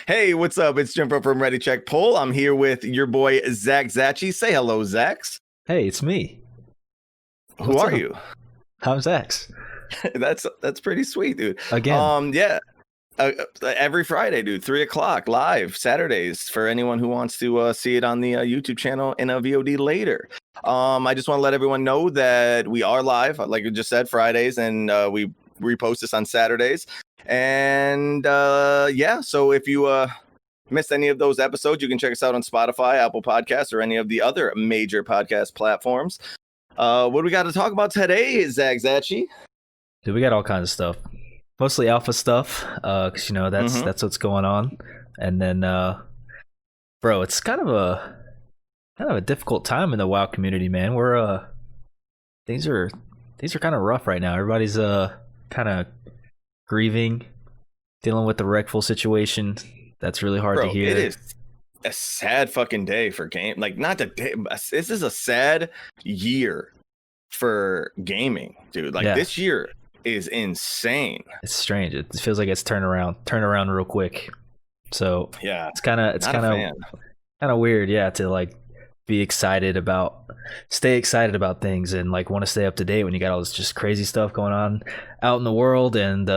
Hey, what's up? It's Jim from Ready Check Pull. I'm here with your boy Zach Zachi. Say hello, Zax. Hey, it's me. Who are you? I'm Zax. That's pretty sweet, dude. Again. Yeah. Every Friday, dude, 3:00 live Saturdays for anyone who wants to see it on the YouTube channel and a VOD later. I just want to let everyone know that we are live, like we just said, Fridays, and we repost this on Saturdays. And yeah, so if you missed any of those episodes, you can check us out on Spotify, Apple Podcasts, or any of the other major podcast platforms. What do we got to talk about today, Zach Zachi? Dude, we got all kinds of stuff. Mostly alpha stuff, because that's what's going on. And then, bro, it's kind of a difficult time in the WoW community, man. We're things are kind of rough right now. Everybody's kind of grieving, dealing with the Reckful situation. That's really hard to hear. It is a sad fucking day for game. Like, not the day. This is a sad year for gaming, dude. Like, This year is insane. It's strange. It feels like it's turn around real quick. So yeah, it's kind of weird, to like stay excited about things and like want to stay up to date when you got all this just crazy stuff going on out in the world, and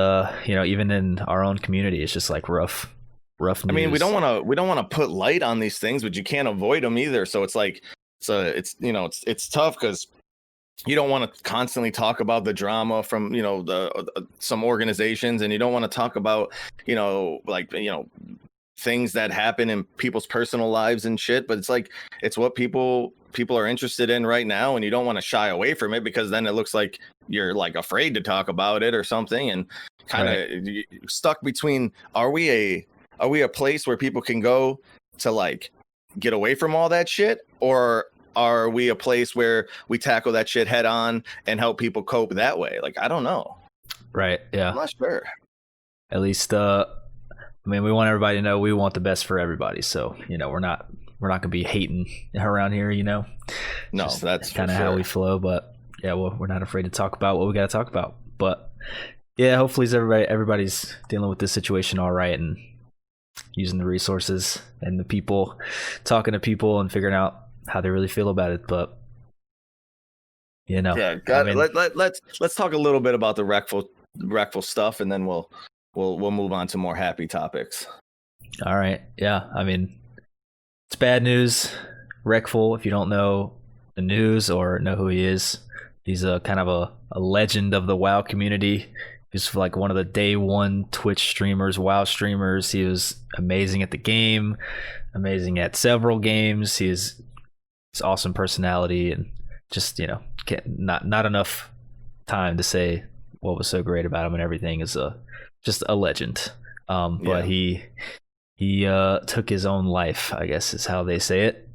even in our own community, it's just like rough news. I mean, we don't want to put light on these things, but you can't avoid them either. So it's like, it's tough because you don't want to constantly talk about the drama from some organizations, and you don't want to talk about things that happen in people's personal lives and shit. But it's like, it's what people are interested in right now, and you don't want to shy away from it because then it looks like you're like afraid to talk about it or something, and kind of stuck between, are we a place where people can go to like get away from all that shit, or are we a place where we tackle that shit head on and help people cope that way? Like, I don't know. Right. Yeah. I'm not sure. At least, I mean, we want everybody to know we want the best for everybody. So, we're not gonna be hating around here, No, that's kind of how we flow. But yeah, well, we're not afraid to talk about what we got to talk about. But yeah, hopefully everybody's dealing with this situation all right, and using the resources and the people, talking to people and figuring out how they really feel about it. But let's talk a little bit about the Reckful stuff, and then we'll move on to more happy topics. All right. Yeah, I mean, it's bad news. Reckful, if you don't know the news or know who he is, he's a kind of a legend of the WoW community. He's like one of the day one Twitch streamers, WoW streamers. He was amazing at the game, amazing at several games. He's awesome personality, and just not enough time to say what was so great about him and everything. Is just a legend. But he took his own life, I guess is how they say it,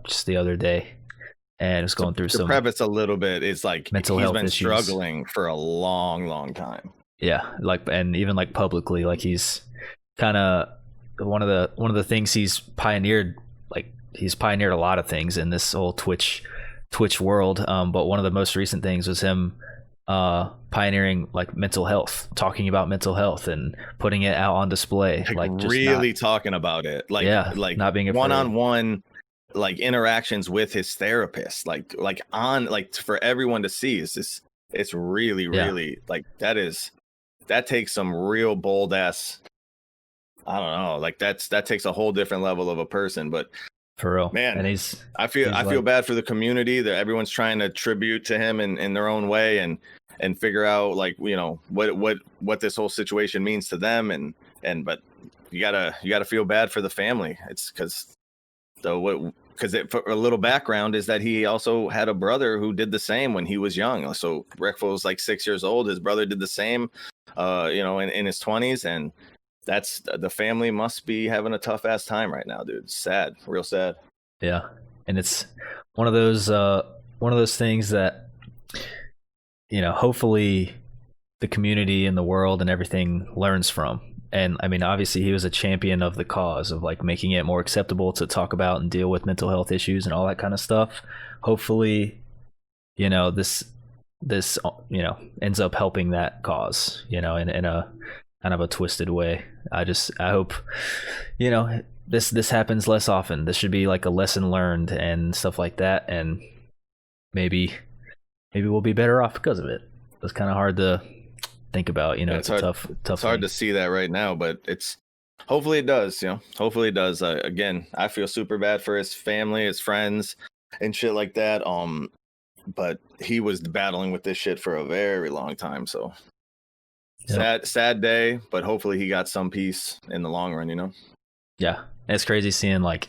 just the other day, and was going through some. Preface a little bit, it's like mental health issues. He's been struggling for a long time. Yeah, and even like publicly, like he's kind of one of the things he's pioneered. Like, he's pioneered a lot of things in this whole Twitch world. But one of the most recent things was him pioneering like mental health, talking about mental health and putting it out on display, like just really talking about it, like not being afraid. One-on-one like interactions with his therapist, like for everyone to see. It's really like that takes some real bold ass, I don't know, like that takes a whole different level of a person. But for real, man, and I feel bad for the community that everyone's trying to tribute to him in their own way, and figure out like what this whole situation means to them, but you gotta feel bad for the family. It's because for a little background is that he also had a brother who did the same when he was young. So Reckful was like 6 years old. His brother did the same, in his 20s, and that's the family must be having a tough ass time right now, dude. It's sad, real sad. Yeah, and it's one of those things that hopefully the community and the world and everything learns from. And I mean, obviously he was a champion of the cause of like making it more acceptable to talk about and deal with mental health issues and all that kind of stuff. Hopefully, this ends up helping that cause, in a kind of a twisted way. I hope, this happens less often. This should be like a lesson learned and stuff like that, and maybe we'll be better off because of it. It's kind of hard to think about, it's a tough it's hard to see that right now, but hopefully it does. Hopefully it does. Again, I feel super bad for his family, his friends, and shit like that. But he was battling with this shit for a very long time. So sad day, but hopefully he got some peace in the long run. Yeah, it's crazy seeing like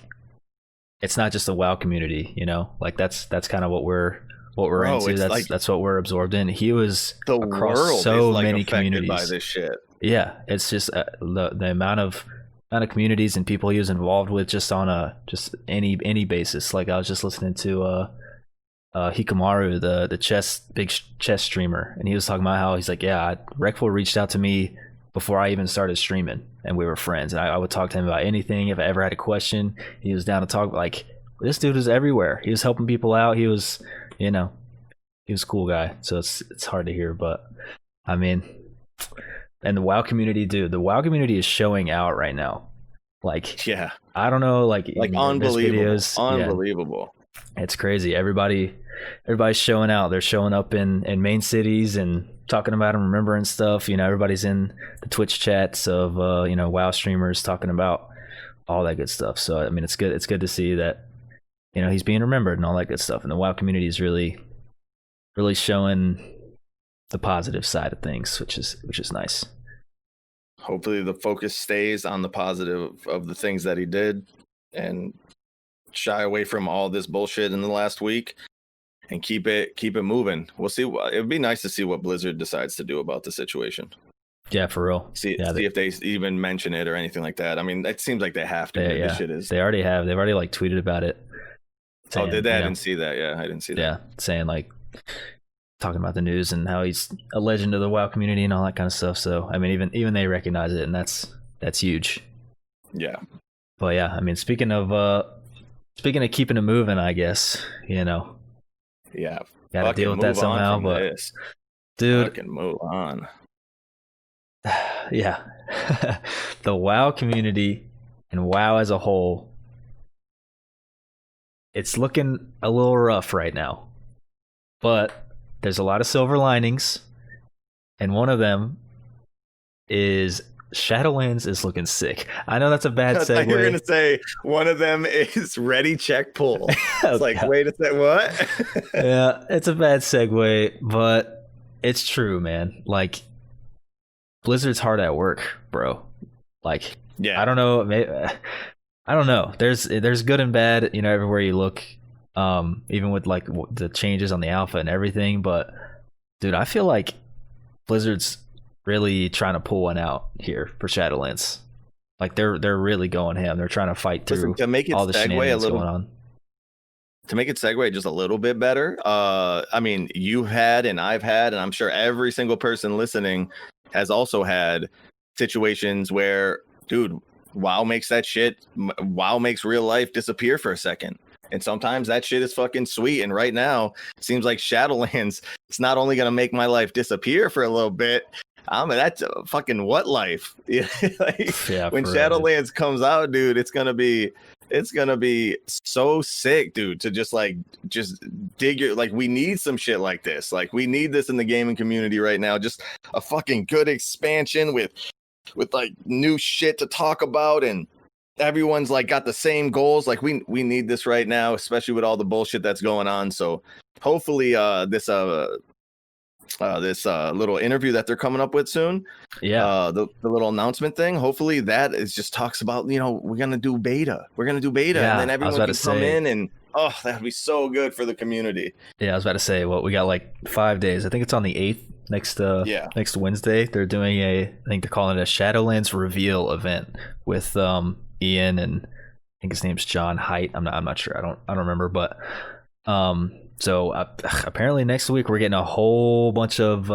it's not just the WoW community. Like that's kind of what we're into. That's what we're absorbed in. He was across so many communities by this shit. Yeah, it's just the amount of communities and people he was involved with just on any basis. Like I was just listening to Hikamaru, the big chess streamer, and he was talking about how he's like, yeah, Reckful reached out to me before I even started streaming, and we were friends. And I would talk to him about anything. If I ever had a question, he was down to talk. Like, this dude was everywhere. He was helping people out. He was, he was a cool guy. So it's hard to hear, but I mean, and the WoW community, dude, the WoW community is showing out right now. Like, yeah, I don't know, like unbelievable, unbelievable. Yeah, it's crazy. Everybody's showing out. They're showing up in main cities and talking about them, remembering stuff. Everybody's in the Twitch chats of WoW streamers talking about all that good stuff. So I mean, it's good. It's good to see that he's being remembered and all that good stuff. And the WoW community is really showing the positive side of things, which is nice. Hopefully the focus stays on the positive of the things that he did and shy away from all this bullshit in the last week and keep it moving. We'll see. It'd be nice to see what Blizzard decides to do about the situation. Yeah, for real. See if they even mention it or anything like that. I mean, it seems like they have to. This shit is. They already have. They've already like tweeted about it. Saying, did they? I didn't see that. Yeah, I didn't see that. Yeah, saying like talking about the news and how he's a legend of the WoW community and all that kind of stuff. So I mean, even they recognize it, and that's huge. Yeah. But yeah, I mean, speaking of keeping it moving, I guess Yeah. Gotta deal with that somehow. But this. Dude, fucking move on. Yeah. The WoW community and WoW as a whole, it's looking a little rough right now. But there's a lot of silver linings, and one of them is Shadowlands is looking sick. I know that's a bad segue. You're gonna say one of them is ready, check, pull. It's like, wait a sec, what? Yeah, it's a bad segue, but it's true, man. Like, Blizzard's hard at work, bro. Like, yeah, I don't know. I don't know. There's good and bad, everywhere you look. Even with like the changes on the alpha and everything, but dude, I feel like Blizzard's really trying to pull one out here for Shadowlands. Like they're really going ham. They're trying to fight through all the shenanigans going on. To make it segue just a little bit better, I mean, you've had and I've had, and I'm sure every single person listening has also had situations where, dude, WoW makes real life disappear for a second. And sometimes that shit is fucking sweet. And right now, it seems like Shadowlands, it's not only going to make my life disappear for a little bit. That's fucking what life? When Shadowlands comes out, dude, it's gonna be so sick, dude. To just dig your, like, we need some shit like this. Like, we need this in the gaming community right now. Just a fucking good expansion with like new shit to talk about, and everyone's like got the same goals. Like we need this right now, especially with all the bullshit that's going on. So hopefully this little interview that they're coming up with soon, the little announcement thing, hopefully that is just talks about, we're gonna do beta, and then everyone can come in, and that'd be so good for the community. I was about to say, we got like 5 days. I think it's on the 8th, next Wednesday. They're doing I think they're calling it a Shadowlands reveal event with Ian, and I think his name's John Height. I'm not sure. I don't remember, but so apparently next week we're getting a whole bunch of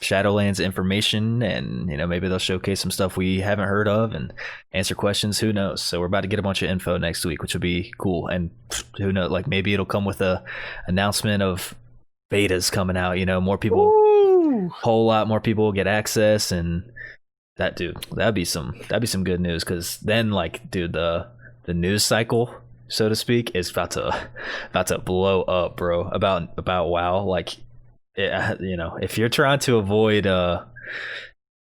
Shadowlands information, and maybe they'll showcase some stuff we haven't heard of and answer questions. Who knows? So we're about to get a bunch of info next week, which will be cool. And who knows? Like maybe it'll come with a announcement of betas coming out. More people. whole lot more people will get access, and that'd be some good news, because then, like, dude, the news cycle, so to speak, is about to blow up, bro, about WoW. Like, if you're trying to avoid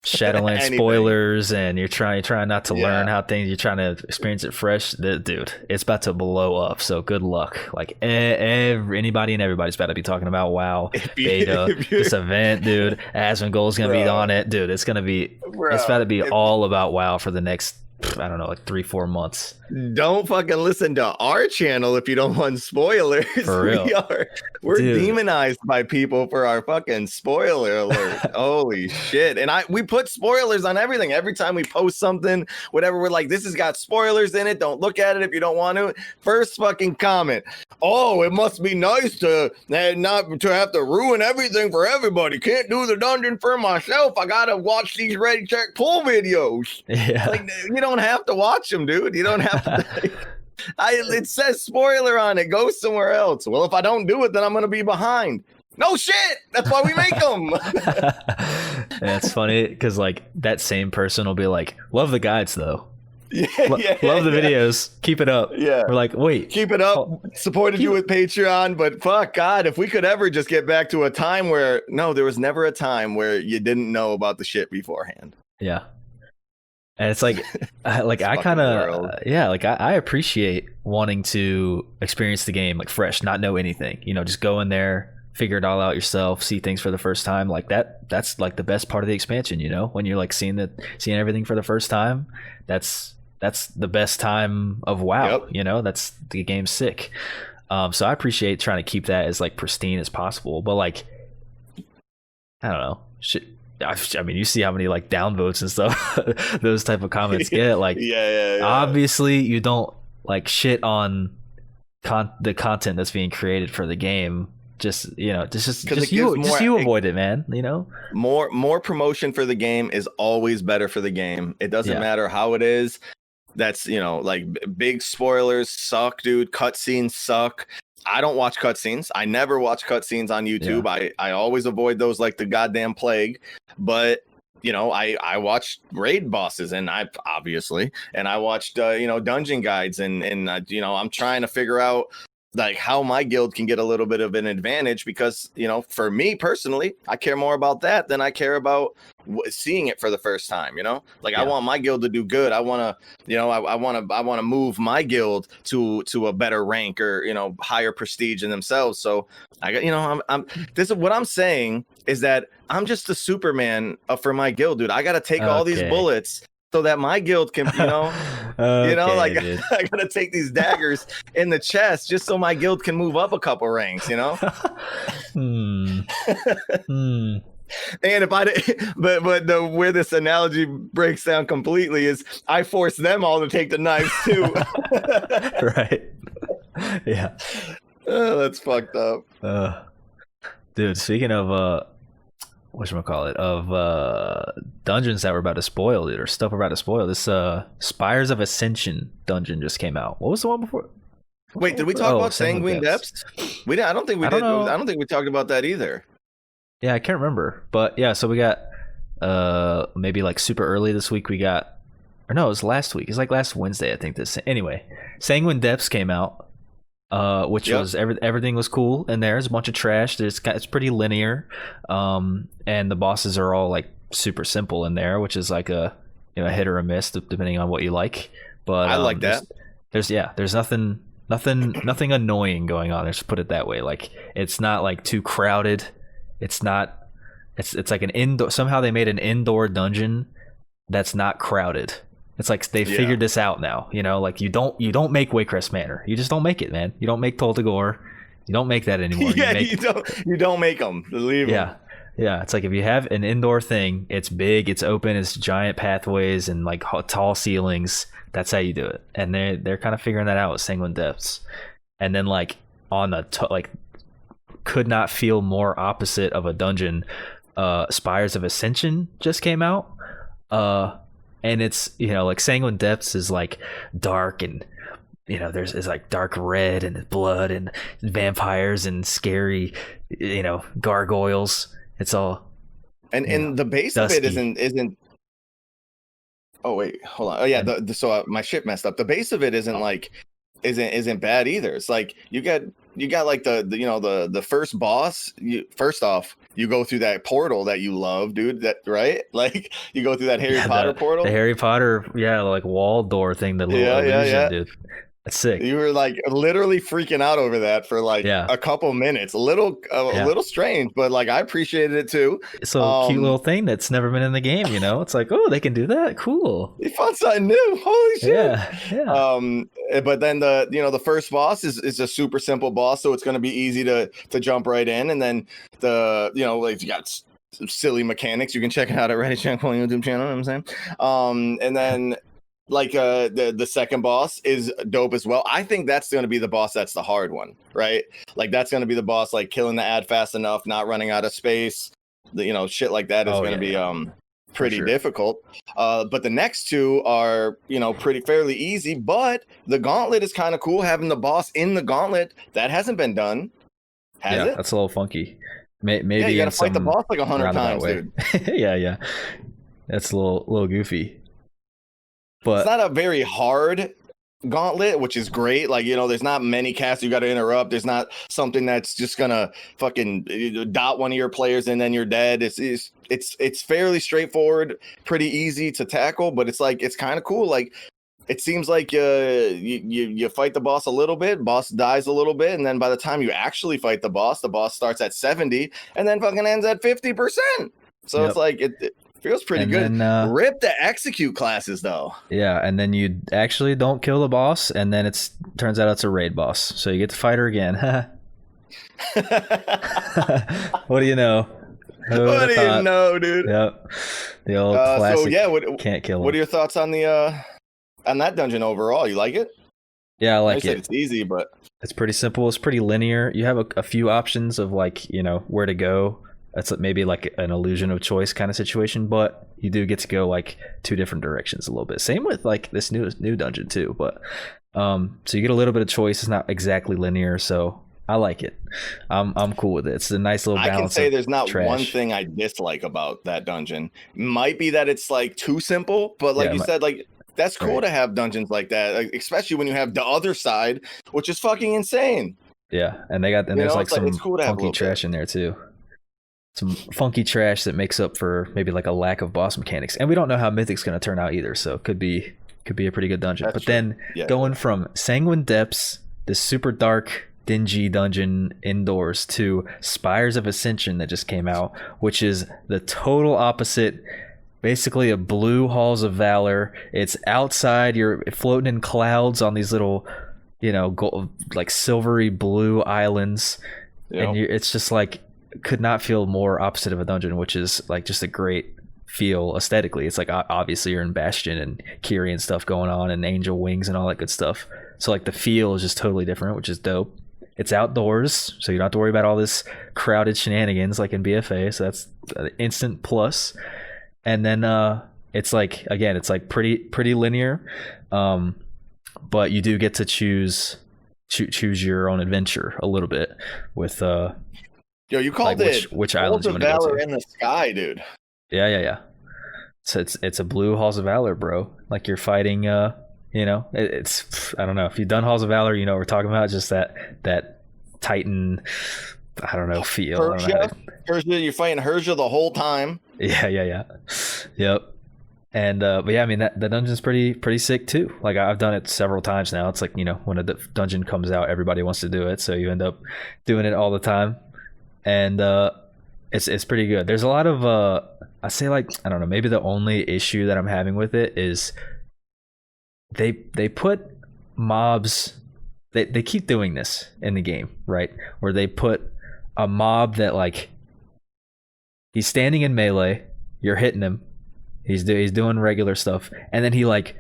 Shadowlands spoilers, and you're trying not to learn how things, you're trying to experience it fresh, dude, it's about to blow up. So good luck. Like, anybody and everybody's about to be talking about WoW beta, this event, dude. Asmongold's gonna be on it, dude. It's gonna be, it's about to be all about WoW for the next, I don't know, like 3-4 months. Don't fucking listen to our channel if you don't want spoilers. For real. We're demonized by people for our fucking spoiler alert. Holy shit. And we put spoilers on everything. Every time we post something, whatever, we're like, this has got spoilers in it. Don't look at it if you don't want to. First fucking comment. Oh, it must be nice to not to have to ruin everything for everybody. Can't do the dungeon for myself. I gotta watch these Ready Check Pull videos. Yeah. Like, you don't have to watch them, dude. You don't have to. It says spoiler on it. Go somewhere else. Well, if I don't do it, then I'm gonna be behind. No shit. That's why we make them. That's funny, because like that same person will be like, "Love the guides, though. Love the videos. Keep it up." Yeah. We're like, "Wait, keep it up." Supported you with Patreon, but fuck God, if we could ever just get back to a time where there was never a time where you didn't know about the shit beforehand. Yeah. And it's like, I kind of, I appreciate wanting to experience the game like fresh, not know anything, just go in there, figure it all out yourself, see things for the first time. Like that's like the best part of the expansion, when you're like seeing everything for the first time. That's the best time of WoW. Yep. That's, the game's sick. So I appreciate trying to keep that as like pristine as possible. But like, I don't know, shit. I mean, you see how many like downvotes and stuff those type of comments get. Like, obviously you don't like shit on the content that's being created for the game. Just you avoid it, man. More promotion for the game is always better for the game. It doesn't matter how it is. That's like big spoilers suck, dude. Cutscenes suck. I don't watch cutscenes. I never watch cutscenes on YouTube. I always avoid those like the goddamn plague. But I watched raid bosses, and I watched dungeon guides, and I'm trying to figure out like how my guild can get a little bit of an advantage, because for me personally, I care more about that than I care about seeing it for the first time. I want my guild to do good. I want to I want to move my guild to a better rank, or higher prestige in themselves. So I got I'm this is what I'm saying is that I'm just the Superman for my guild, dude. I got to take all these bullets so that my guild can, dude. I gotta take these daggers in the chest just so my guild can move up a couple ranks, And if I did, but where this analogy breaks down completely is I force them all to take the knives too. Right. Yeah. That's fucked up. Dude, speaking of whatchamacallit, of dungeons that we're about to spoil, dude, or stuff we're about to spoil, this Spires of Ascension dungeon just came out. What was the one before? Wait, did we talk about Sanguine Depths? We didn't. I don't think we did. I don't think we talked about that either. Yeah, I can't remember. But yeah, so we got maybe like super early this week, we got, or no, it was last week. It's like last Wednesday, I think. Anyway, Sanguine Depths came out, which was everything was cool in there. There's a bunch of trash. It's pretty linear, and the bosses are all like super simple in there, which is like a hit or a miss depending on what you like. But I like that. There's nothing annoying going on. Let's put it that way. Like, it's not like too crowded. It's not. It's like an indoor. Somehow they made an indoor dungeon that's not crowded. It's like they figured this out now. Like you don't make Waycrest Manor. You just don't make it, man. You don't make Tol Tagor. You don't make that anymore. You don't make them. Leave them. Yeah. It's like if you have an indoor thing, it's big, it's open, it's giant pathways and like tall ceilings. That's how you do it. And they're kind of figuring that out with Sanguine Depths. And then like on the could not feel more opposite of a dungeon. Spires of Ascension just came out. And it's, like Sanguine Depths is like dark and, it's like dark red and blood and vampires and scary, gargoyles. It's all And the base dusky. of it isn't. Oh wait, hold on. Oh yeah, so my shit messed up. The base of it isn't bad either. It's like you got like the first boss. First off, you go through that portal that you love, dude. That right? Like you go through that Harry Potter portal. The Harry Potter, like wall door thing. The little illusion, dude. That's sick. You were like literally freaking out over that for like a couple minutes. A little strange, but like I appreciated it too. It's a cute little thing that's never been in the game, It's like, oh, they can do that. Cool. You found something new. Holy shit. Yeah. But then the first boss is a super simple boss, so it's going to be easy to jump right in. And then like you got some silly mechanics. You can check it out at Reddit channel, YouTube channel. You know what I'm saying? And then. Like the second boss is dope as well. I think that's going to be the boss that's the hard one, right? Like that's going to be the boss, like killing the ad fast enough, not running out of space. Shit like that is going to be pretty difficult. But the next two are fairly easy. But the gauntlet is kind of cool. Having the boss in the gauntlet, that hasn't been done, has it? That's a little funky. Maybe you got to fight the boss like 100 times, dude. yeah. That's a little goofy. But it's not a very hard gauntlet, which is great. Like, there's not many casts you got to interrupt. There's not something that's just gonna fucking dot one of your players and then you're dead. It's fairly straightforward, pretty easy to tackle, but it's kind of cool. Like, it seems like you fight the boss a little bit, boss dies a little bit, and then by the time you actually fight the boss starts at 70 and then fucking ends at 50%. So It's like it feels pretty good. Then, rip the execute classes though. Yeah, and then you actually don't kill the boss, and then turns out it's a raid boss, so you get to fight her again. What do you know? What do you know, dude? Yep. The old classic. So can't kill him. What are your thoughts on that dungeon overall? You like it? Yeah, I like it. It's easy, but it's pretty simple. It's pretty linear. You have a few options of like where to go. That's maybe like an illusion of choice kind of situation, but you do get to go like two different directions a little bit. Same with like this new dungeon too, but so you get a little bit of choice. It's not exactly linear, so I like it. I'm cool with it. It's a nice little balance. I can say there's not one thing I dislike about that dungeon. Might be that it's like too simple, but like you said, like that's cool to have dungeons like that, like, especially when you have the other side, which is fucking insane. Yeah, and there's like some funky trash in there too. Some funky trash that makes up for maybe like a lack of boss mechanics, and we don't know how Mythic's going to turn out either, so it could be a pretty good dungeon. That's true. Then going from Sanguine Depths, this super dark, dingy dungeon indoors, to Spires of Ascension that just came out, which is the total opposite. Basically a blue Halls of Valor. It's outside. You're floating in clouds on these little, gold, like silvery blue islands, and it's just like. Could not feel more opposite of a dungeon, which is like just a great feel aesthetically. It's like obviously you're in Bastion and Kiri and stuff going on, and Angel Wings and all that good stuff. So like the feel is just totally different, which is dope. It's outdoors, so you don't have to worry about all this crowded shenanigans like in BFA. So that's an instant plus. And then it's like pretty linear, but you do get to choose your own adventure a little bit with Yo, you called it which islands you want to go Valor to. In the sky, dude. Yeah. So it's a blue Halls of Valor, bro. Like you're fighting, it's I don't know if you've done Halls of Valor, you know what we're talking about. Just that Titan, I don't know, feel. Hersia, you're fighting Hersia the whole time. Yeah. Yep. And but yeah, I mean that dungeon's pretty sick too. Like I've done it several times now. It's like when a dungeon comes out, everybody wants to do it, so you end up doing it all the time. And it's pretty good. There's a lot of I say like I don't know, maybe the only issue that I'm having with it is they put mobs. They keep doing this in the game, right? Where they put a mob that like he's standing in melee, you're hitting him, he's doing regular stuff, and then he like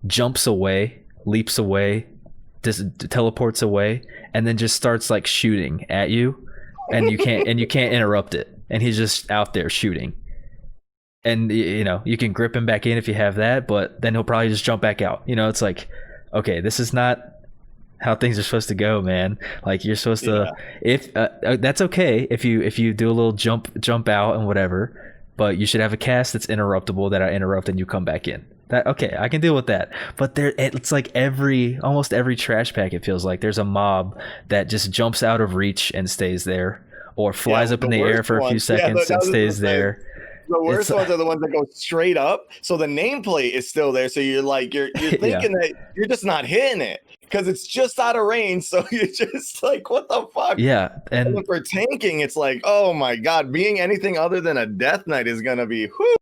jumps away, leaps away, just teleports away, and then just starts like shooting at you. And you can't interrupt it, and he's just out there shooting. And you can grip him back in if you have that, but then he'll probably just jump back out. It's like, okay, this is not how things are supposed to go, man. Like you're supposed to, if that's okay if you do a little jump out and whatever, but you should have a cast that's interruptible that I interrupt and you come back in. That okay, I can deal with that. But it's like almost every trash pack, it feels like there's a mob that just jumps out of reach and stays there, or flies up in the air for a few seconds and stays there. The worst ones are the ones that go straight up, so the nameplate is still there. So you're thinking that you're just not hitting it because it's just out of range. So you're just like, what the fuck? Yeah, and for tanking, it's like, oh my god, being anything other than a Death Knight is gonna be. Whew.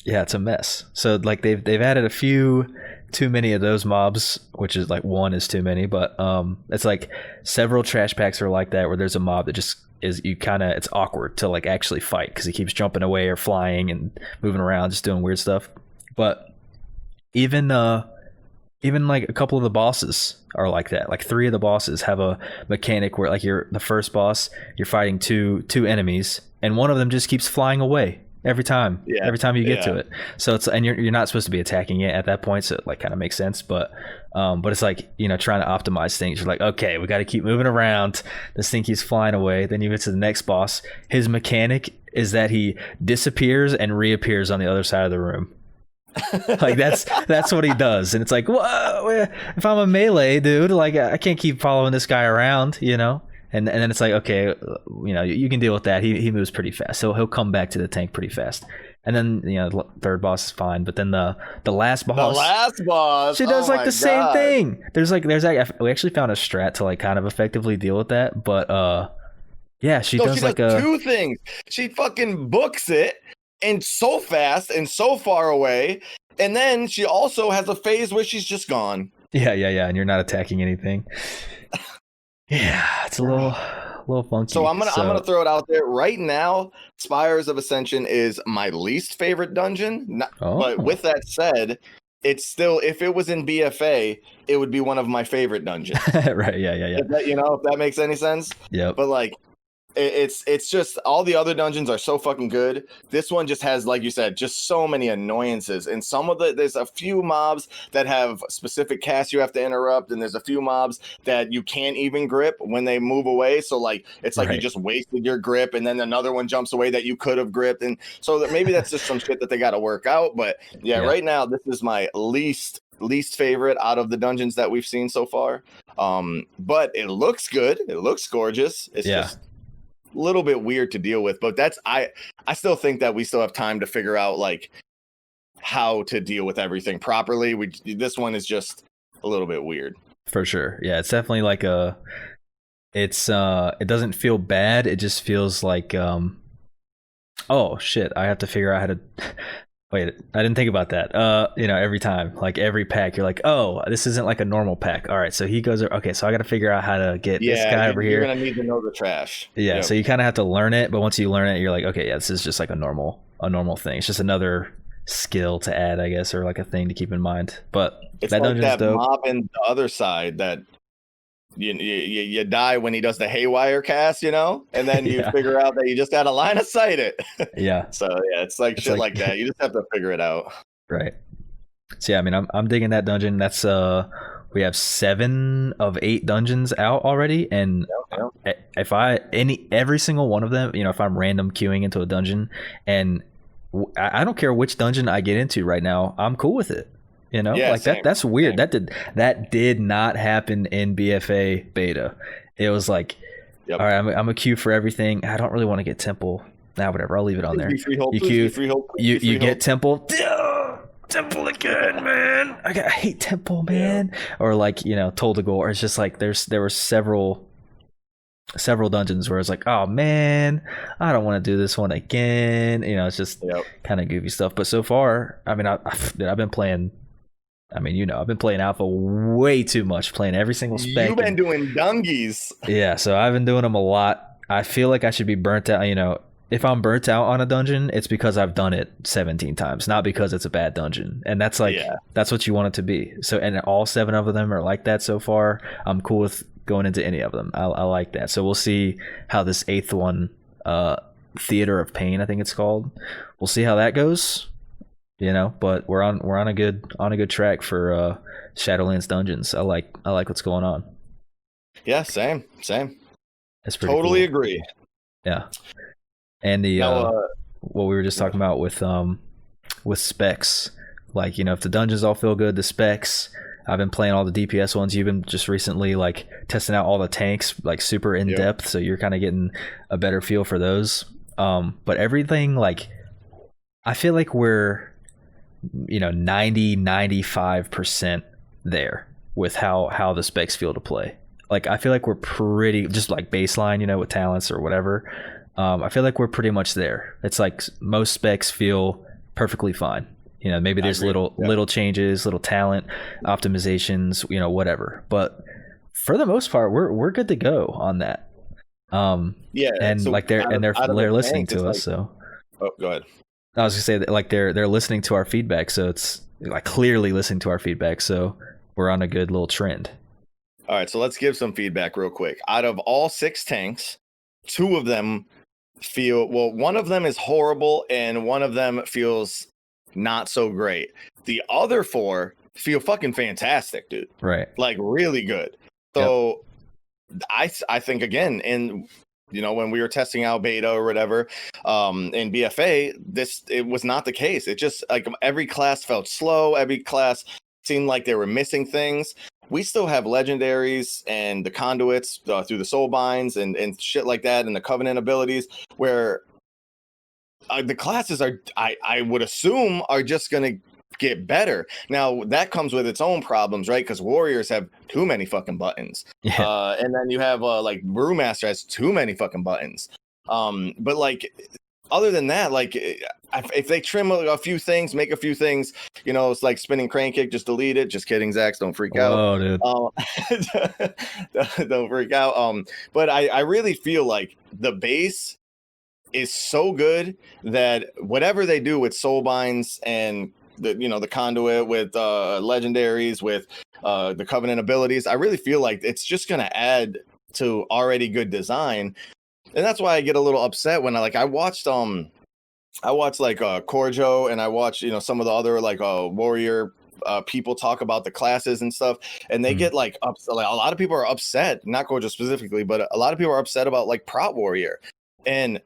Yeah, it's a mess. So like they've added a few too many of those mobs, which is like one is too many, but it's like several trash packs are like that where there's a mob that just is it's awkward to like actually fight because he keeps jumping away or flying and moving around, just doing weird stuff. But even like a couple of the bosses are like that. Like 3 of the bosses have a mechanic where like the first boss, you're fighting two enemies and one of them just keeps flying away. Every time you get to it. So it's, and you're not supposed to be attacking it at that point. So it like kind of makes sense. But it's like, trying to optimize things. You're like, okay, we got to keep moving around. This thing keeps flying away. Then you get to the next boss. His mechanic is that he disappears and reappears on the other side of the room. Like that's what he does. And it's like, whoa, if I'm a melee dude, like I can't keep following this guy around, And then it's like, okay, you can deal with that. He moves pretty fast, so he'll come back to the tank pretty fast. And then the third boss is fine, but then the last boss, she does like the same thing. We actually found a strat to like kind of effectively deal with that, but she does two things. She fucking books it and so fast and so far away, and then she also has a phase where she's just gone. Yeah, and you're not attacking anything. Yeah, it's a little funky. So I'm gonna throw it out there right now. Spires of Ascension is my least favorite dungeon. But with that said, it's still, if it was in BFA, it would be one of my favorite dungeons. Right? Yeah. If that makes any sense. Yeah. But like, it's just all the other dungeons are so fucking good. This one just has, like you said, just so many annoyances. And there's a few mobs that have specific casts you have to interrupt, and there's a few mobs that you can't even grip when they move away. So like it's like you just wasted your grip, and then another one jumps away that you could have gripped. And so maybe that's just some shit that they got to work out. But yeah, right now this is my least favorite out of the dungeons that we've seen so far. But it looks good. It looks gorgeous. It's just little bit weird to deal with, but I still think that we still have time to figure out like how to deal with everything properly. This one is just a little bit weird for sure. Yeah, it's definitely like it doesn't feel bad, it just feels like oh shit, I have to figure out how to wait, I didn't think about that. Every time, like every pack, you're like, oh, this isn't like a normal pack. All right, so he goes, okay, so I got to figure out how to get this guy over here. You're gonna need to know the trash. Yeah, so you kind of have to learn it, but once you learn it, you're like, okay, yeah, this is just like a normal thing. It's just another skill to add, I guess, or like a thing to keep in mind. But it's that like that dope. Mob in the other side that you die when he does the haywire cast, and then you figure out that you just got to line of sight it. Yeah. So yeah, it's shit like that. You just have to figure it out. Right. So yeah, I mean, I'm digging that dungeon. That's we have 7 of 8 dungeons out already, and if every single one of them, if I'm random queuing into a dungeon, and I don't care which dungeon I get into right now, I'm cool with it. That's weird. Same. That did not happen in BFA beta. It was like, all right, I'm a queue for everything. I don't really want to get temple. Whatever. I'll leave it on there. You queue. You get temple. Temple again, man. I hate temple, man. Yeah. Or like Toll to Gore. It's just like there were several dungeons where it's like, oh man, I don't want to do this one again. It's just kind of goofy stuff. But so far, I mean, I've been playing. I mean, I've been playing alpha way too much, playing every single spec. You've been doing dungies. Yeah, so I've been doing them a lot. I feel like I should be burnt out. If I'm burnt out on a dungeon, it's because I've done it 17 times, not because it's a bad dungeon. And that's like, that's what you want it to be. So, and all 7 of them are like that so far. I'm cool with going into any of them. I like that. So we'll see how this 8th one, Theater of Pain, I think it's called. We'll see how that goes. But we're on a good track for Shadowlands dungeons. I like what's going on. Yeah, same. That's pretty totally cool. Agree. Yeah. And the what we were just talking about with specs. Like, if the dungeons all feel good, the specs. I've been playing all the DPS ones. You've been just recently like testing out all the tanks, like super in depth. So you're kind of getting a better feel for those. But everything, like, I feel like we're 95% there with how the specs feel to play. Like, I feel like we're pretty just like baseline, with talents or whatever. I feel like we're pretty much there. It's like most specs feel perfectly fine. Maybe there's little changes, little talent optimizations, whatever. But for the most part, we're good to go on that. And so like they're listening to us. So go ahead. I was gonna say that, like, they're listening to our feedback. So it's like clearly listening to our feedback. So we're on a good little trend. All right, so let's give some feedback real quick. Out of all 6 tanks, 2 of them one of them is horrible and one of them feels not so great. The other 4 feel fucking fantastic, dude. Right. Like, really good. So I think, again, in when we were testing out beta or whatever, in BFA, it was not the case. It just, like, every class felt slow. Every class seemed like they were missing things. We still have legendaries and the conduits through the soul binds and shit like that, and the covenant abilities where the classes I would assume are just going to get better. Now that comes with its own problems, right? Because warriors have too many fucking buttons. And then you have like Brewmaster has too many fucking buttons. But like, other than that, like, if they trim a few things, make a few things, it's like spinning crane kick, just delete it. Just kidding, Zax, don't freak out. Oh, dude. Don't freak out. But I really feel like the base is so good that whatever they do with soul binds and the conduit, with legendaries, with the covenant abilities, I really feel like it's just going to add to already good design. And that's why I get a little upset when I watched like Corjo, and I watched some of the other like warrior people talk about the classes and stuff, and they get like upset. Like, a lot of people are upset, not Corjo specifically, but a lot of people are upset about like Prot Warrior. And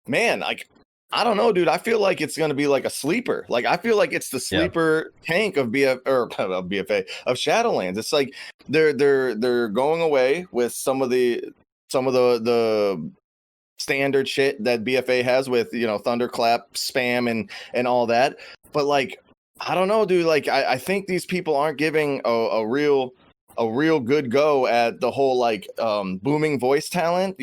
man, like, I don't know, dude. I feel like it's going to be like a sleeper. Like, I feel like it's the sleeper tank of BFA of Shadowlands. It's like they're going away with some of the standard shit that BFA has with thunderclap spam and all that. But like, I don't know, dude. Like, I think these people aren't giving a real good go at the whole like booming voice talent,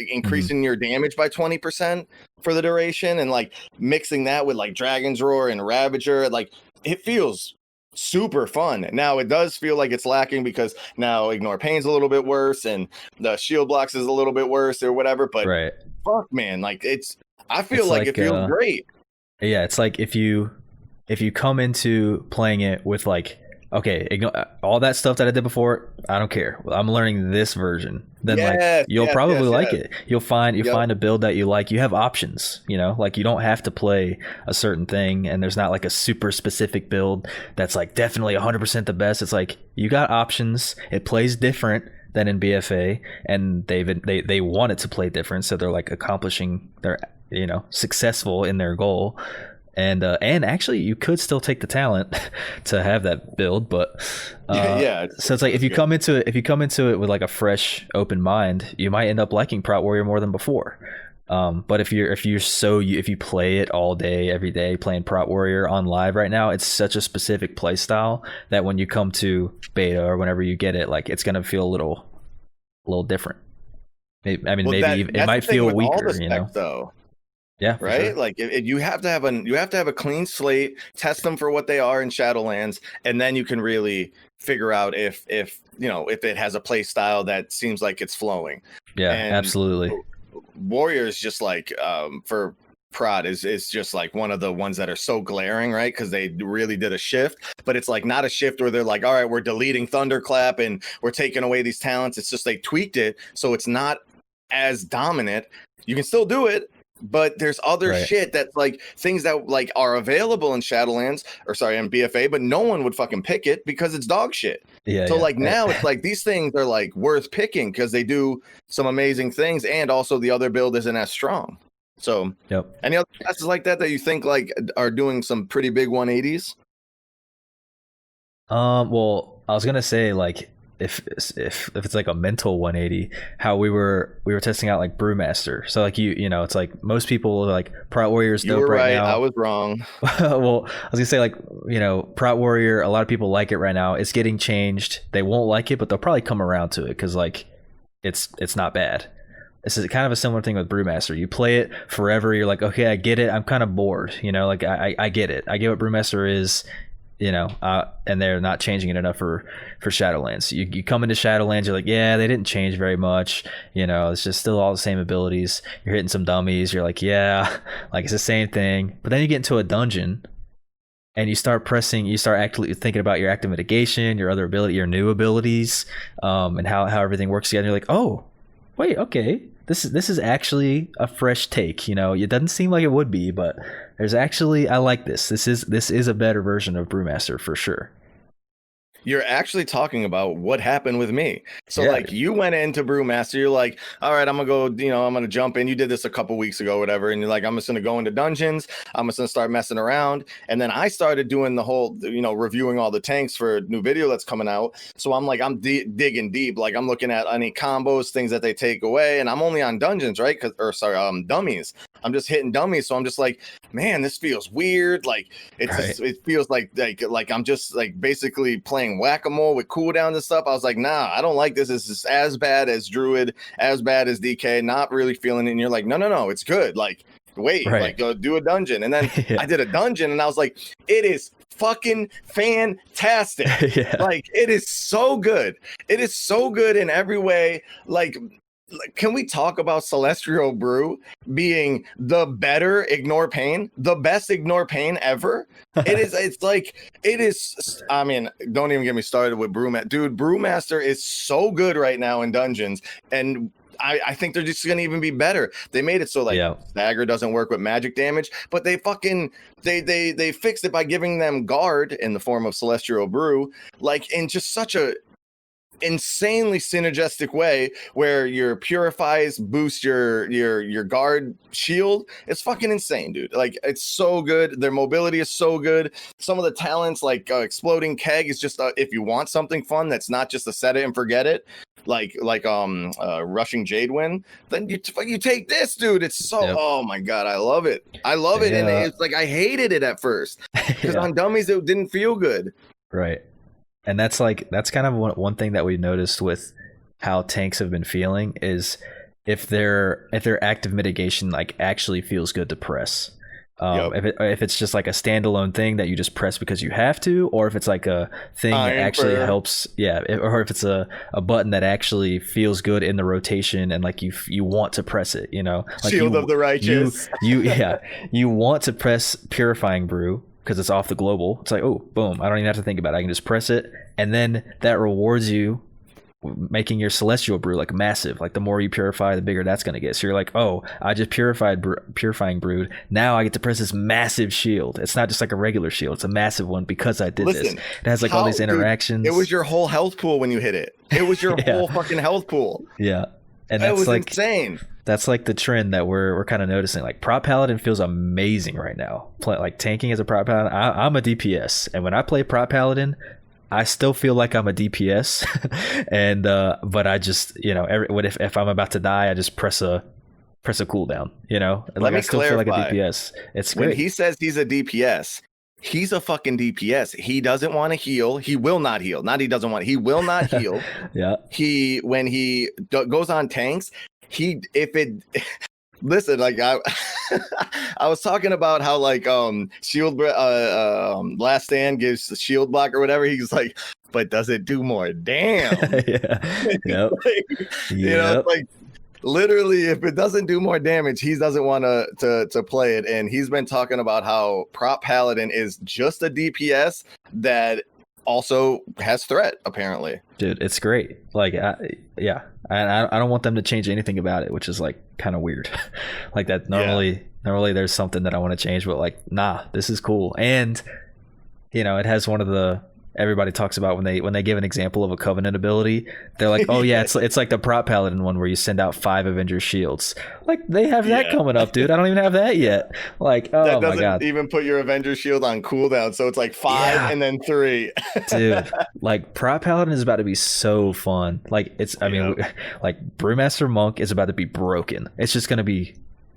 increasing your damage by 20% for the duration, and like mixing that with like Dragon's Roar and Ravager. Like, it feels super fun. Now it does feel like it's lacking because now Ignore Pain's a little bit worse and the shield blocks is a little bit worse or whatever, but fuck, man, like, I feel like it feels great. Yeah, it's like if you come into playing it with like, okay, ignore all that stuff that I did before, I don't care, I'm learning this version, then you'll probably like it. You'll find a build that you like. You have options, like, you don't have to play a certain thing, and there's not like a super specific build that's like definitely 100% the best. It's like, you got options. It plays different than in BFA, and they want it to play different, so they're like accomplishing their successful in their goal. And actually, you could still take the talent to have that build, but so it's like, if you come into it with like a fresh, open mind, you might end up liking Prot Warrior more than before. But if you play it all day, every day, playing Prot Warrior on live right now, it's such a specific play style that when you come to beta or whenever you get it, like, it's gonna feel a little different. Maybe it might feel weaker, though. Yeah, right. Sure. Like, you have to have a clean slate, test them for what they are in Shadowlands, and then you can really figure out if it has a play style that seems like it's flowing. Yeah, absolutely. Warrior is just like for Prot is just like one of the ones that are so glaring, right? Because they really did a shift, but it's like not a shift where they're like, all right, we're deleting Thunderclap and we're taking away these talents. It's just they tweaked it so it's not as dominant. You can still do it, but there's other shit that's like things that like are available in Shadowlands in BFA, but no one would fucking pick it because it's dog shit. Now it's like these things are like worth picking because they do some amazing things, and also the other build isn't as strong. So, Yep. any other classes like that you think like are doing some pretty big 180s? Well, I was gonna say like if it's like a mental 180, how we were testing out like Brewmaster. So like you know, it's like most people are like Prot Warrior's You dope were right. now. I was wrong. Well, I was gonna say like, you know, Prot Warrior, a lot of people like it right now. It's getting changed. They won't like it, but they'll probably come around to it because like it's not bad. This is kind of a similar thing with Brewmaster. You play it forever. You're like, okay, I get it. I'm kind of bored. You know, like I get it. I get what Brewmaster is. You know, and they're not changing it enough for Shadowlands. You come into Shadowlands, you're like, yeah, they didn't change very much. You know, it's just still all the same abilities. You're hitting some dummies. You're like, yeah, like it's the same thing. But then you get into a dungeon, and you start actually thinking about your active mitigation, your other ability, your new abilities, and how everything works together. You're like, oh, wait, okay. This is actually a fresh take. You know, it doesn't seem like it would be, but there's actually, I like this. This is a better version of Brewmaster for sure. You're actually talking about what happened with me. So Yeah. like you went into Brewmaster, you're like, all right, I'm gonna go, you know, I'm gonna jump in. You did this a couple weeks ago, whatever, and you're like, I'm just gonna go into dungeons, I'm just gonna start messing around. And then I started doing the whole, you know, reviewing all the tanks for a new video that's coming out. So I'm like, I'm digging deep, like I'm looking at any combos, things that they take away, and I'm only on dungeons, right? Dummies. I'm just hitting dummies, so I'm just like, man, this feels weird. Like it feels like I'm just like basically playing whack-a-mole with cooldowns and stuff. I was like, nah, I don't like this. This is as bad as Druid, as bad as DK. Not really feeling it. And you're like, no, it's good. Like, wait, like go do a dungeon. And then I did a dungeon, and I was like, it is fucking fantastic. Like it is so good. It is so good in every way. Like, can we talk about Celestial Brew being the better Ignore Pain, the best Ignore Pain ever? It is. I mean, don't even get me started with Brewmaster. Dude, Brewmaster is so good right now in dungeons, and I think they're just gonna even be better. They made it so like Stagger doesn't work with magic damage, but they fucking they fixed it by giving them guard in the form of Celestial Brew, like in just such a insanely synergistic way where your purifies boost your guard shield. It's fucking insane, dude. Like it's so good. Their mobility is so good. Some of the talents like exploding keg is just if you want something fun that's not just a set it and forget it, like rushing Jadewind, then you take this, dude. It's so oh my god, I love it. And it's like I hated it at first because on dummies it didn't feel good. Right. And that's kind of one thing that we noticed with how tanks have been feeling is if their active mitigation like actually feels good to press. If it's just like a standalone thing that you just press because you have to, or if it's like a thing that actually helps, or if it's a button that actually feels good in the rotation and like you want to press it, you know, like Shield of the Righteous. You want to press Purifying Brew because it's off the global. It's like, oh, boom, I don't even have to think about it. I can just press it, and then that rewards you making your Celestial Brew like massive. Like the more you purify, the bigger that's going to get. So you're like, oh, I just Purifying Brewed. Now I get to press this massive shield. It's not just like a regular shield. It's a massive one because I did this. It has like all these interactions. Dude, it was your whole health pool when you hit it. It was your whole fucking health pool. Yeah. And that's was like insane. That's like the trend that we're kind of noticing. Like Prot Paladin feels amazing right now. Like tanking as a Prot Paladin. I'm a DPS, and when I play Prot Paladin, I still feel like I'm a DPS. And but I just, you know, if I'm about to die, I just press a cooldown. You know, like I still feel like a DPS. It's great. When he says he's a DPS, he's a fucking DPS. He doesn't want to heal. He will not heal. Not he doesn't want. He will not heal. Yeah. When he goes on tanks. Listen, like I was talking about how like shield last stand gives the shield block or whatever. He's like, but does it do more damn? You know, like literally if it doesn't do more damage, he doesn't want to play it. And he's been talking about how Prot Paladin is just a DPS that also has threat, apparently. Dude, it's great. Like I don't want them to change anything about it, which is like kind of weird. Like that normally there's something that I want to change, but like nah, this is cool. And you know, it has one of the everybody talks about when they give an example of a Covenant ability. They're like, oh yeah, it's like the Prop Paladin one where you send out 5 Avenger shields. Like they have that coming up, dude. I don't even have that yet. Like, oh that my god, doesn't even put your Avenger shield on cooldown, so it's like 5 and then 3. Dude, like Prop Paladin is about to be so fun. Like I mean, like Brewmaster Monk is about to be broken. It's just gonna be.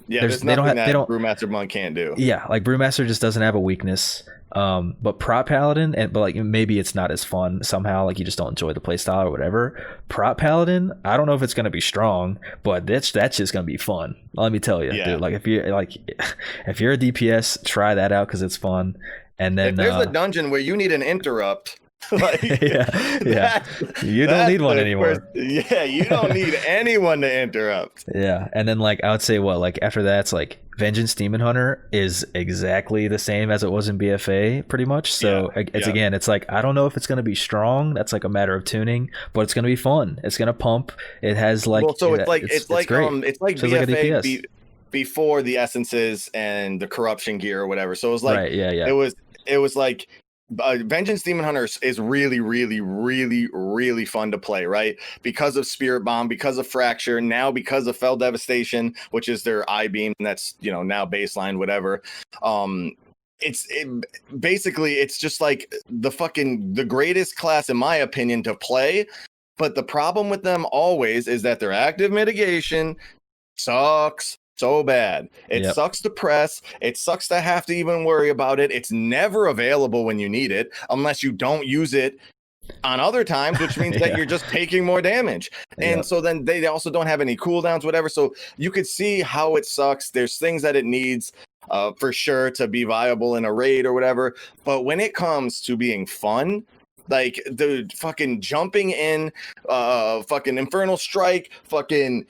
Yeah, there's nothing that Brewmaster Monk can't do. Yeah, like Brewmaster just doesn't have a weakness. But Prop Paladin, but like maybe it's not as fun somehow. Like you just don't enjoy the playstyle or whatever. Prop Paladin, I don't know if it's gonna be strong, but that's just gonna be fun. Let me tell you, dude. Like if you're a DPS, try that out because it's fun. And then if there's a dungeon where you need an interrupt. Like, you don't need one anymore. You don't need anyone to interrupt. Yeah, and then like I would say like after that, it's like Vengeance Demon Hunter is exactly the same as it was in BFA, pretty much. So again, it's like I don't know if it's gonna be strong. That's like a matter of tuning, but it's gonna be fun. It's gonna pump. It has like it's like BFA before the essences and the corruption gear or whatever. So it was like it was like. Vengeance Demon Hunter is really, really, really, really fun to play, right? Because of Spirit Bomb, because of Fracture, now because of Fell Devastation, which is their I-Beam, that's now baseline, whatever. Basically it's just like the greatest class in my opinion to play, but the problem with them always is that their active mitigation sucks so bad. It sucks to press. It sucks to have to even worry about it. It's never available when you need it unless you don't use it on other times, which means that you're just taking more damage. And so then they also don't have any cooldowns, whatever. So you could see how it sucks. There's things that it needs for sure to be viable in a raid or whatever. But when it comes to being fun, like the fucking jumping in, fucking Infernal Strike, fucking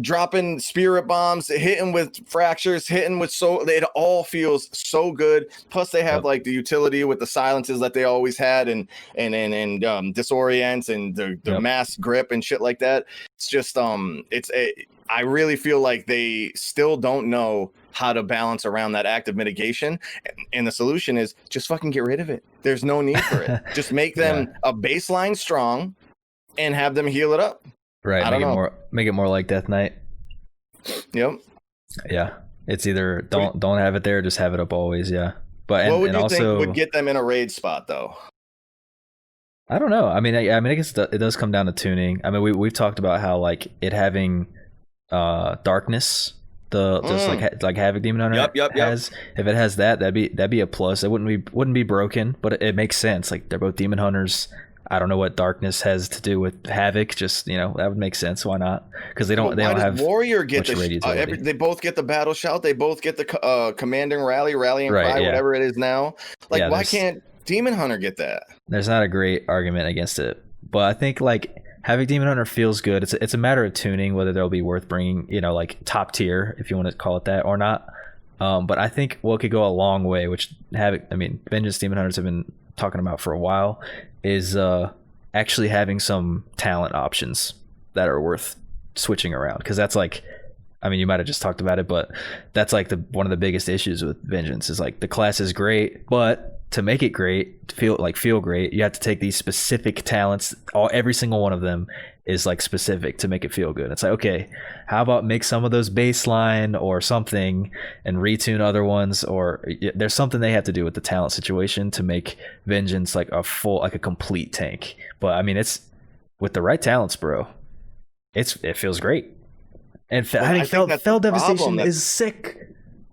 dropping Spirit Bombs, hitting with Fractures, hitting with it all feels so good. Plus they have like the utility with the silences that they always had and disorients and the mass grip and shit like that. It's just I really feel like they still don't know how to balance around that active mitigation. And the solution is just fucking get rid of it. There's no need for it. Just make them a baseline strong and have them heal it up. Right. Make it more like Death Knight. Yep. Yeah. It's either don't have it there, just have it up always. Yeah. But what would you think would get them in a raid spot though? I don't know. I mean, I guess it does come down to tuning. I mean, we've talked about how like it having darkness, just like Havoc Demon Hunter has. If it has that'd be a plus. It wouldn't be broken, but it makes sense. Like they're both Demon Hunters. I don't know what darkness has to do with Havoc. Just that would make sense. Why not? Because they don't have Warrior get they both get the battle shout. They both get the commanding rallying cry, whatever it is now. Like why can't Demon Hunter get that? There's not a great argument against it, but I think like Havoc Demon Hunter feels good. It's a matter of tuning whether they'll be worth bringing, like top tier if you want to call it that or not. But I think what could go a long way, which Vengeance Demon Hunters have been talking about for a while, is actually having some talent options that are worth switching around. Because that's like, you might have just talked about it, but that's like one of the biggest issues with Vengeance is like the class is great, but to make it great, to feel great, you have to take these specific talents. Every single one of them is like specific to make it feel good. It's like, okay, how about make some of those baseline or something and retune other ones, or there's something they have to do with the talent situation to make Vengeance like a complete tank. But it's with the right talents, bro. It feels great. And Fell Devastation is sick.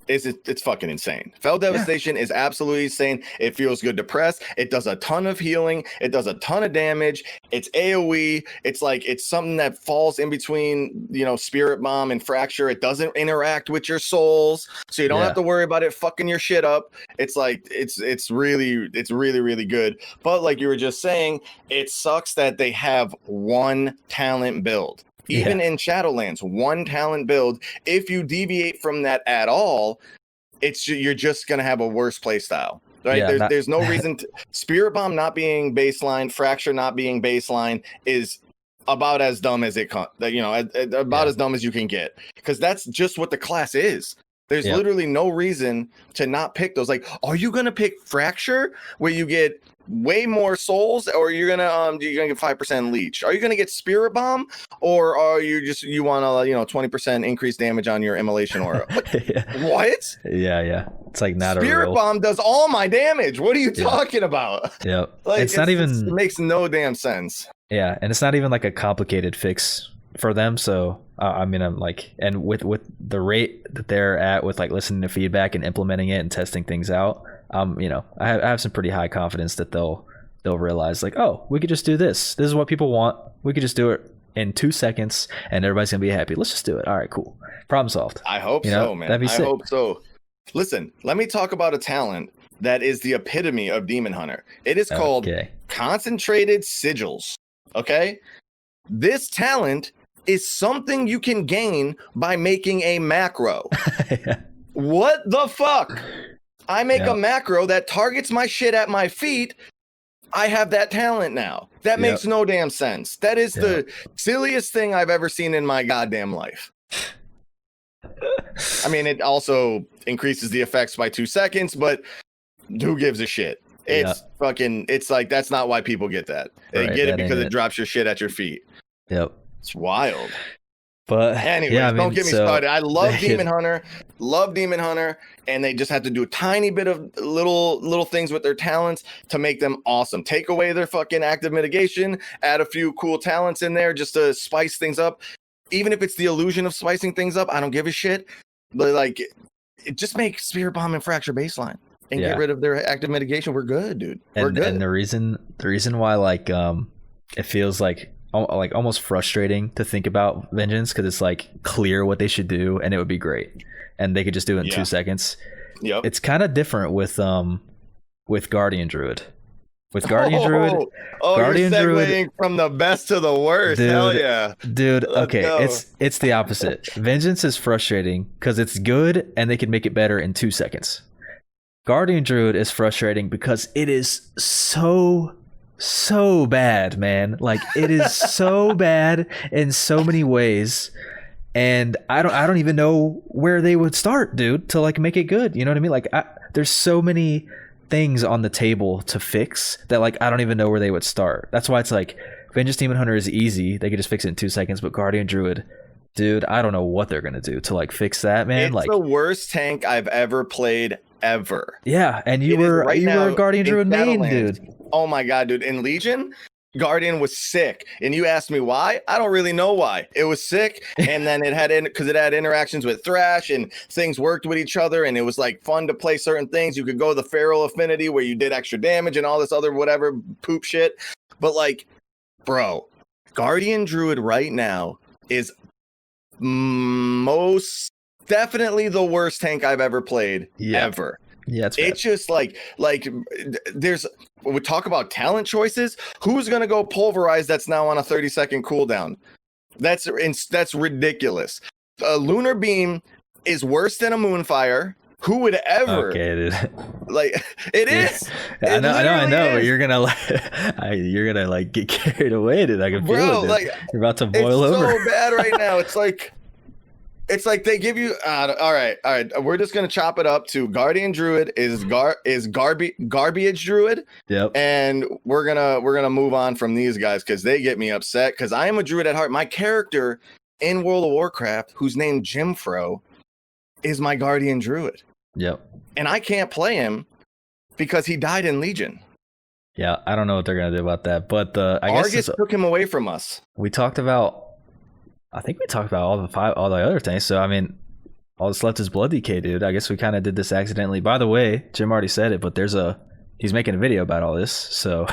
It's fucking insane. Fell Devastation is absolutely insane. It feels good to press. It does a ton of healing. It does a ton of damage. It's AoE. It's something that falls in between, Spirit Bomb and Fracture. It doesn't interact with your souls, so you don't have to worry about it fucking your shit up. It's like it's really, really good. But like you were just saying, it sucks that they have one talent build. Even in Shadowlands, one talent build. If you deviate from that at all, you're just gonna have a worse play style. Right? Yeah, there's no reason to. Spirit Bomb not being baseline, Fracture not being baseline is about as dumb as it as dumb as you can get. Because that's just what the class is. There's literally no reason to not pick those. Like, are you gonna pick Fracture, where you get way more souls, or you're gonna get 5% leech? Are you gonna get Spirit Bomb, or are you want to 20% increased damage on your immolation aura? What? Yeah. It's like not Spirit Bomb does all my damage. What are you talking about? Yeah, like it's not even. It makes no damn sense. Yeah, and it's not even like a complicated fix for them. So I'm like, and with the rate that they're at with like listening to feedback and implementing it and testing things out, I have some pretty high confidence that they'll realize like, oh, we could just do this. This is what people want. We could just do it in 2 seconds, and everybody's gonna be happy. Let's just do it. All right, cool. Problem solved. I hope so, man. That'd be sick. I hope so. Listen, let me talk about a talent that is the epitome of Demon Hunter. It is called Concentrated Sigils. Okay? This talent is something you can gain by making a macro. What the fuck? I make a macro that targets my shit at my feet. I have that talent now. That makes no damn sense. That is the silliest thing I've ever seen in my goddamn life. I mean, it also increases the effects by 2 seconds, but who gives a shit? It's fucking, it's like, that's not why people get that. They get it because it drops your shit at your feet. Yep. It's wild. But anyways, don't get me started. I love Demon Hunter, and they just have to do a tiny bit of little things with their talents to make them awesome. Take away their fucking active mitigation, add a few cool talents in there just to spice things up. Even if it's the illusion of spicing things up, I don't give a shit. But like, it just makes Spirit Bomb and Fracture baseline and get rid of their active mitigation. We're good, dude. We're good. And the reason why like it feels like almost frustrating to think about Vengeance, because it's like clear what they should do and it would be great, and they could just do it in 2 seconds. Yep. It's kind of different with Guardian Druid. With Guardian Druid, Guardian you're segueing Druid from the best to the worst. Dude, hell yeah, dude. Okay, it's the opposite. Vengeance is frustrating because it's good and they can make it better in 2 seconds. Guardian Druid is frustrating because it is so bad, man. Like, it is so bad in so many ways, and I don't even know where they would start, dude, to like make it good. You know what I mean? Like, there's so many things on the table to fix that like I don't even know where they would start. That's why it's like Vengeance Demon Hunter is easy. They could just fix it in 2 seconds, but Guardian Druid, dude, I don't know what they're gonna do to like fix that, man. It's like the worst tank I've ever played ever. Yeah, and you were a Guardian Druid main, dude. Oh my god, dude. In Legion, Guardian was sick, and you asked me why. I don't really know why. It was sick, and then it had interactions with Thrash, and things worked with each other, and it was like fun to play certain things. You could go the Feral Affinity where you did extra damage and all this other whatever poop shit. But like, bro, Guardian Druid right now is most definitely the worst tank I've ever played ever. Yeah, it's just like there's, we talk about talent choices. Who's gonna go Pulverize that's now on a 30-second cooldown? That's ridiculous. A Lunar Beam is worse than a Moonfire. Who would ever? Okay, dude. Like, it is. I know. But you're gonna like get carried away, dude. I can feel it. Like, you're about to boil over. It's so bad right now. It's like they give you all right. We're just gonna chop it up to Guardian Druid is garbage Druid. Yep. And we're gonna move on from these guys because they get me upset, because I am a Druid at heart. My character in World of Warcraft, who's named Jimfro, is my Guardian Druid. Yep. And I can't play him because he died in Legion. Yeah, I don't know what they're gonna do about that, but I Argus guess took him away from us. I think we talked about all the other things. So I mean, all that's left is Blood Decay, dude. I guess we kind of did this accidentally. By the way, Jim already said it, but he's making a video about all this, so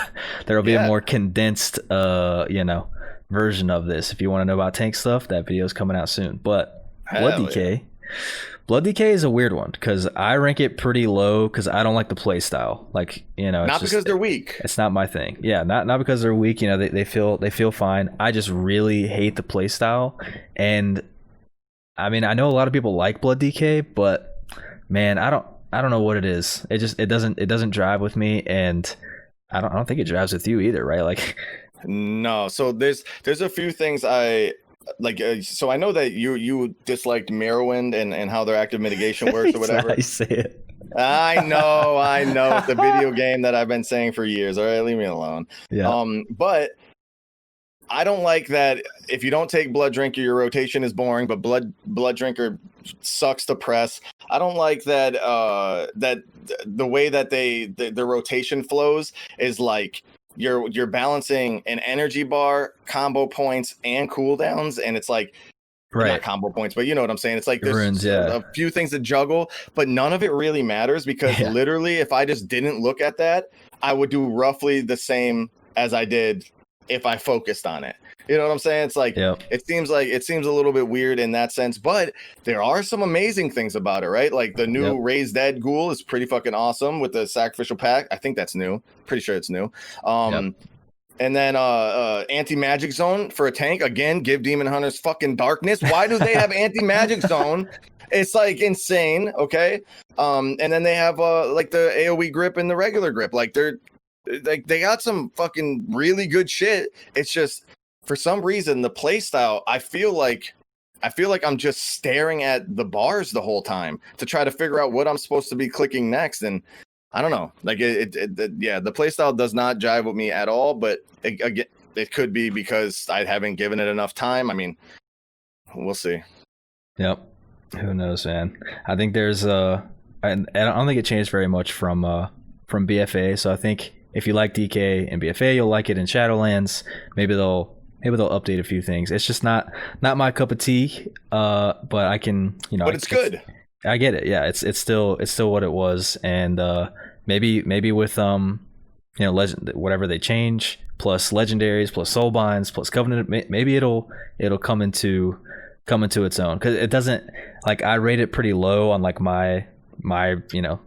there'll be a more condensed, version of this. If you want to know about tank stuff, that video is coming out soon. But Blood Decay is a weird one because I rank it pretty low because I don't like the play style. Like, not because they're weak. It's not my thing. Yeah, not because they're weak. They feel fine. I just really hate the play style. And I mean, I know a lot of people like Blood Decay, but man, I don't know what it is. It doesn't drive with me, and I don't think it drives with you either, right? Like, no. So there's a few things I so I know that you disliked Morrowind and how their active mitigation works or whatever. I say it. I know. It's a video game that I've been saying for years. All right, leave me alone. Yeah. But I don't like that if you don't take Blood Drinker, your rotation is boring, but Blood Drinker sucks to press. I don't like that that the way that the rotation flows is like you're balancing an energy bar, combo points, and cooldowns, and it's like not combo points, but you know what I'm saying. It's like there's runes, a few things to juggle, but none of it really matters because literally, if I just didn't look at that, I would do roughly the same as I did if I focused on it. You know what I'm saying? It's like it seems a little bit weird in that sense, but there are some amazing things about it, right? Like the new Raised Dead Ghoul is pretty fucking awesome with the sacrificial pack. I think that's new. Pretty sure it's new. And then anti-magic zone for a tank. Again, give demon hunters fucking darkness. Why do they have anti-magic zone? It's like insane. Okay. And then they have like the AoE grip and the regular grip. Like they got some fucking really good shit. It's just for some reason the play style, I feel like I'm just staring at the bars the whole time to try to figure out what I'm supposed to be clicking next. And I don't know, like the play style does not jive with me at all, but again, it could be because I haven't given it enough time. I mean, we'll see. Yep. Who knows, man? I think there's I don't think it changed very much from BFA. So I think if you like DK and BFA, you'll like it in Shadowlands. Maybe they'll update a few things. It's just not my cup of tea. But I can, But it's good. I get it. Yeah, it's still what it was, and maybe with legend, whatever they change, plus legendaries, plus soulbinds, plus covenant, maybe it'll come into its own, because it doesn't, like, I rate it pretty low on like my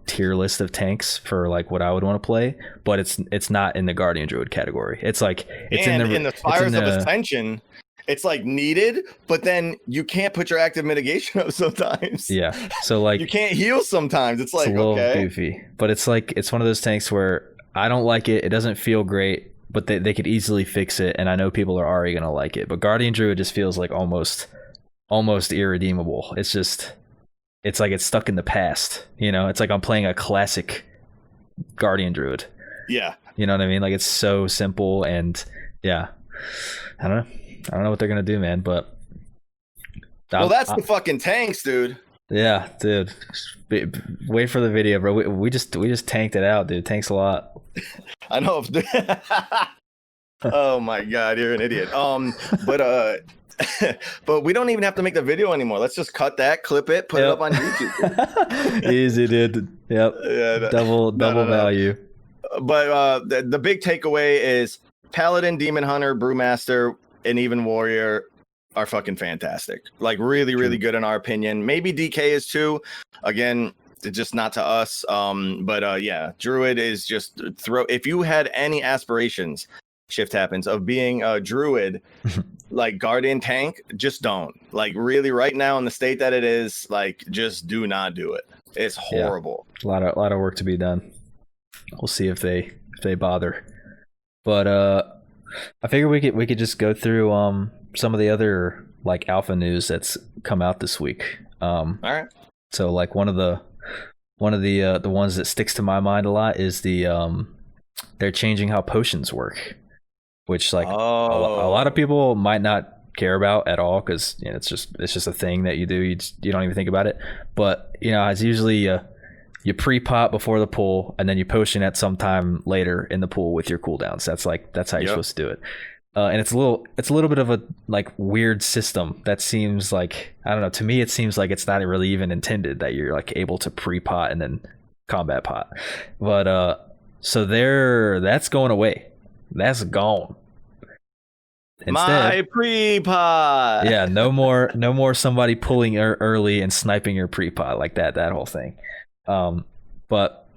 tier list of tanks for like what I would want to play, but it's not in the Guardian Druid category. It's like it's in the Fires of Ascension. It's like needed, but then you can't put your active mitigation up sometimes. Yeah, so like you can't heal sometimes. It's like, a little goofy, but it's like it's one of those tanks where I don't like it. It doesn't feel great, but they could easily fix it, and I know people are already gonna like it. But Guardian Druid just feels like almost irredeemable. It's like it's stuck in the past. It's like I'm playing a classic Guardian Druid. Yeah, you know what I mean? Like, it's so simple, and I don't know what they're gonna do, man. But that's the fucking tanks, dude. Yeah, dude. Wait for the video, bro. We just tanked it out, dude. Tanks a lot. I know. Oh my god, you're an idiot. But we don't even have to make the video anymore. Let's just cut that, clip it, put it up on YouTube. Easy, dude. Yep. Yeah, double value. But the big takeaway is Paladin, Demon Hunter, Brewmaster, and even Warrior are fucking fantastic. Like, really, really good in our opinion. Maybe DK is too. Again, it's just not to us. But Druid is just if you had any aspirations, shift happens, of being a Druid, like Guardian tank, just don't. Like, really, right now in the state that it is, like, just do not do it. It's horrible. Yeah. A lot of work to be done. We'll see if they bother. But I figure we could just go through some of the other like alpha news that's come out this week. All right. So like one of the ones that sticks to my mind a lot is they're changing how potions work, which like a lot of people might not care about at all, because it's just a thing that you do. You don't even think about it. But it's usually you pre-pop before the pull, and then you potion at some time later in the pool with your cooldowns. That's how you're supposed to do it. And it's a little bit of a like weird system that seems like, I don't know, to me it seems like it's not really even intended that you're like able to pre-pot and then combat pot. But so that's going away. That's gone. Instead, my pre-pot. Yeah, no more somebody pulling early and sniping your pre-pot like that whole thing. But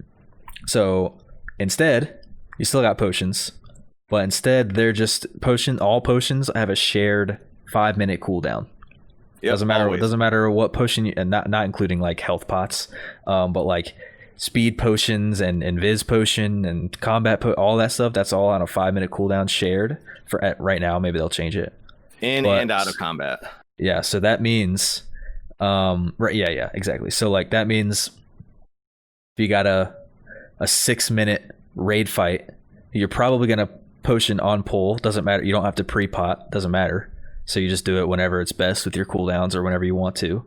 so instead, you still got potions, but instead they're just all potions have a shared 5-minute cooldown. Yep, doesn't matter what potion and not including like health pots, but like speed potions and viz potion and combat all that stuff, that's all on a 5-minute cooldown shared for right now. Maybe they'll change it. In and out of combat. Yeah, so that means right, yeah, exactly. So like that means if you got a 6-minute raid fight, you're probably gonna potion on pull. Doesn't matter. You don't have to pre-pot. Doesn't matter. So you just do it whenever it's best with your cooldowns or whenever you want to.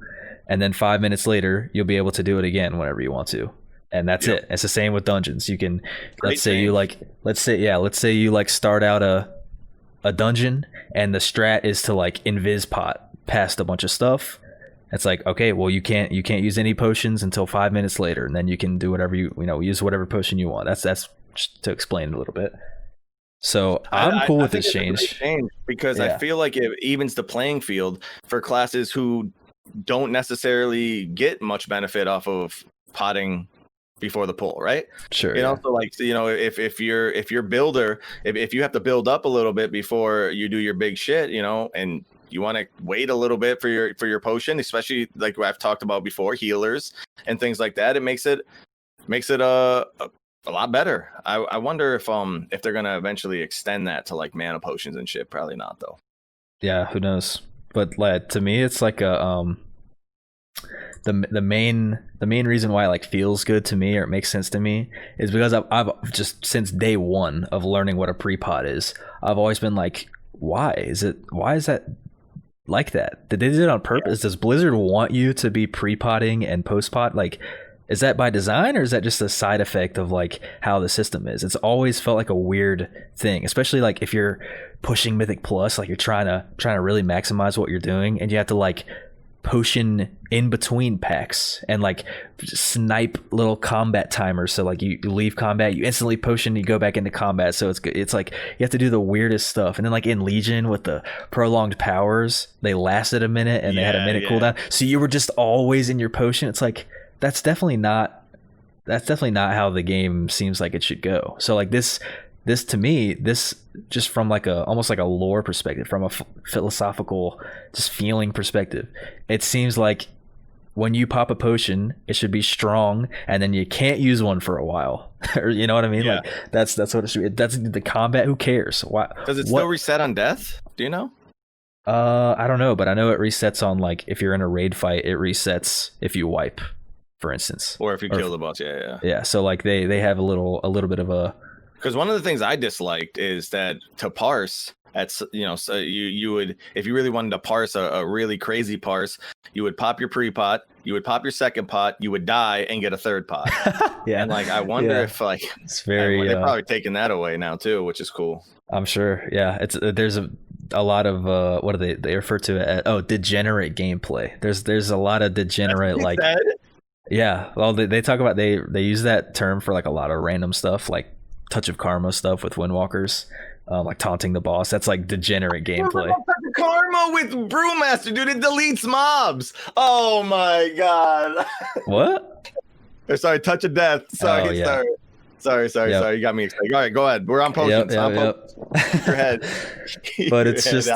And then 5 minutes later, you'll be able to do it again whenever you want to. And that's it. It's the same with dungeons. You can let's say you like start out a dungeon and the strat is to like invis pot past a bunch of stuff. It's like, okay, well you can't use any potions until 5 minutes later, and then you can do whatever use whatever potion you want. That's just to explain a little bit. So I'm cool with this change because I feel like it evens the playing field for classes who don't necessarily get much benefit off of potting before the pull, right? Sure. So like, if you're builder, if you have to build up a little bit before you do your big shit, and you want to wait a little bit for your potion, especially like I've talked about before, healers and things like that, it makes it a lot better. I wonder if they're gonna eventually extend that to like mana potions and shit. Probably not though. Yeah, who knows? But to me, it's like a the main reason why it like feels good to me or it makes sense to me is because I've just since day one of learning what a pre-pot is, I've always been like, why is that like that? Did they do it on purpose? Does Blizzard want you to be pre-potting and post-pot? Like, is that by design or is that just a side effect of like how the system is? It's always felt like a weird thing, especially like if you're pushing Mythic Plus, like you're trying to really maximize what you're doing, and you have to like potion in between packs and like snipe little combat timers. So like you leave combat, you instantly potion, you go back into combat. So it's like you have to do the weirdest stuff. And then like in Legion with the prolonged powers, they lasted a minute and they had a minute cooldown. So you were just always in your potion. It's like that's definitely not how the game seems like it should go. So like this to me, this just from like almost like a lore perspective, from a philosophical just feeling perspective, it seems like when you pop a potion, it should be strong, and then you can't use one for a while. Or you know what I mean? Like that's what it should be. That's the combat. Who cares? Why does it still reset on death? Do you know? I don't know, but I know it resets on like if you're in a raid fight, it resets if you wipe, for instance, or if you kill the boss. Yeah. So like they have a little bit of a. Because one of the things I disliked is that to parse, so you would, if you really wanted to parse a really crazy parse, you would pop your pre-pot, you would pop your second pot, you would die and get a third pot. And like I wonder if like it's very they're probably taking that away now too, which is cool. I'm sure. Yeah, it's there's a lot of what do they refer to it as? Degenerate gameplay. There's a lot of degenerate like. Yeah, well they talk about they use that term for like a lot of random stuff like Touch of Karma stuff with Windwalkers, like taunting the boss. That's like degenerate gameplay. Touch of Karma with Brewmaster, dude. It deletes mobs. Oh my god. What? Sorry, Touch of Death. Sorry. You got me excited. All right, go ahead. We're on potions. Keep your head. But it's just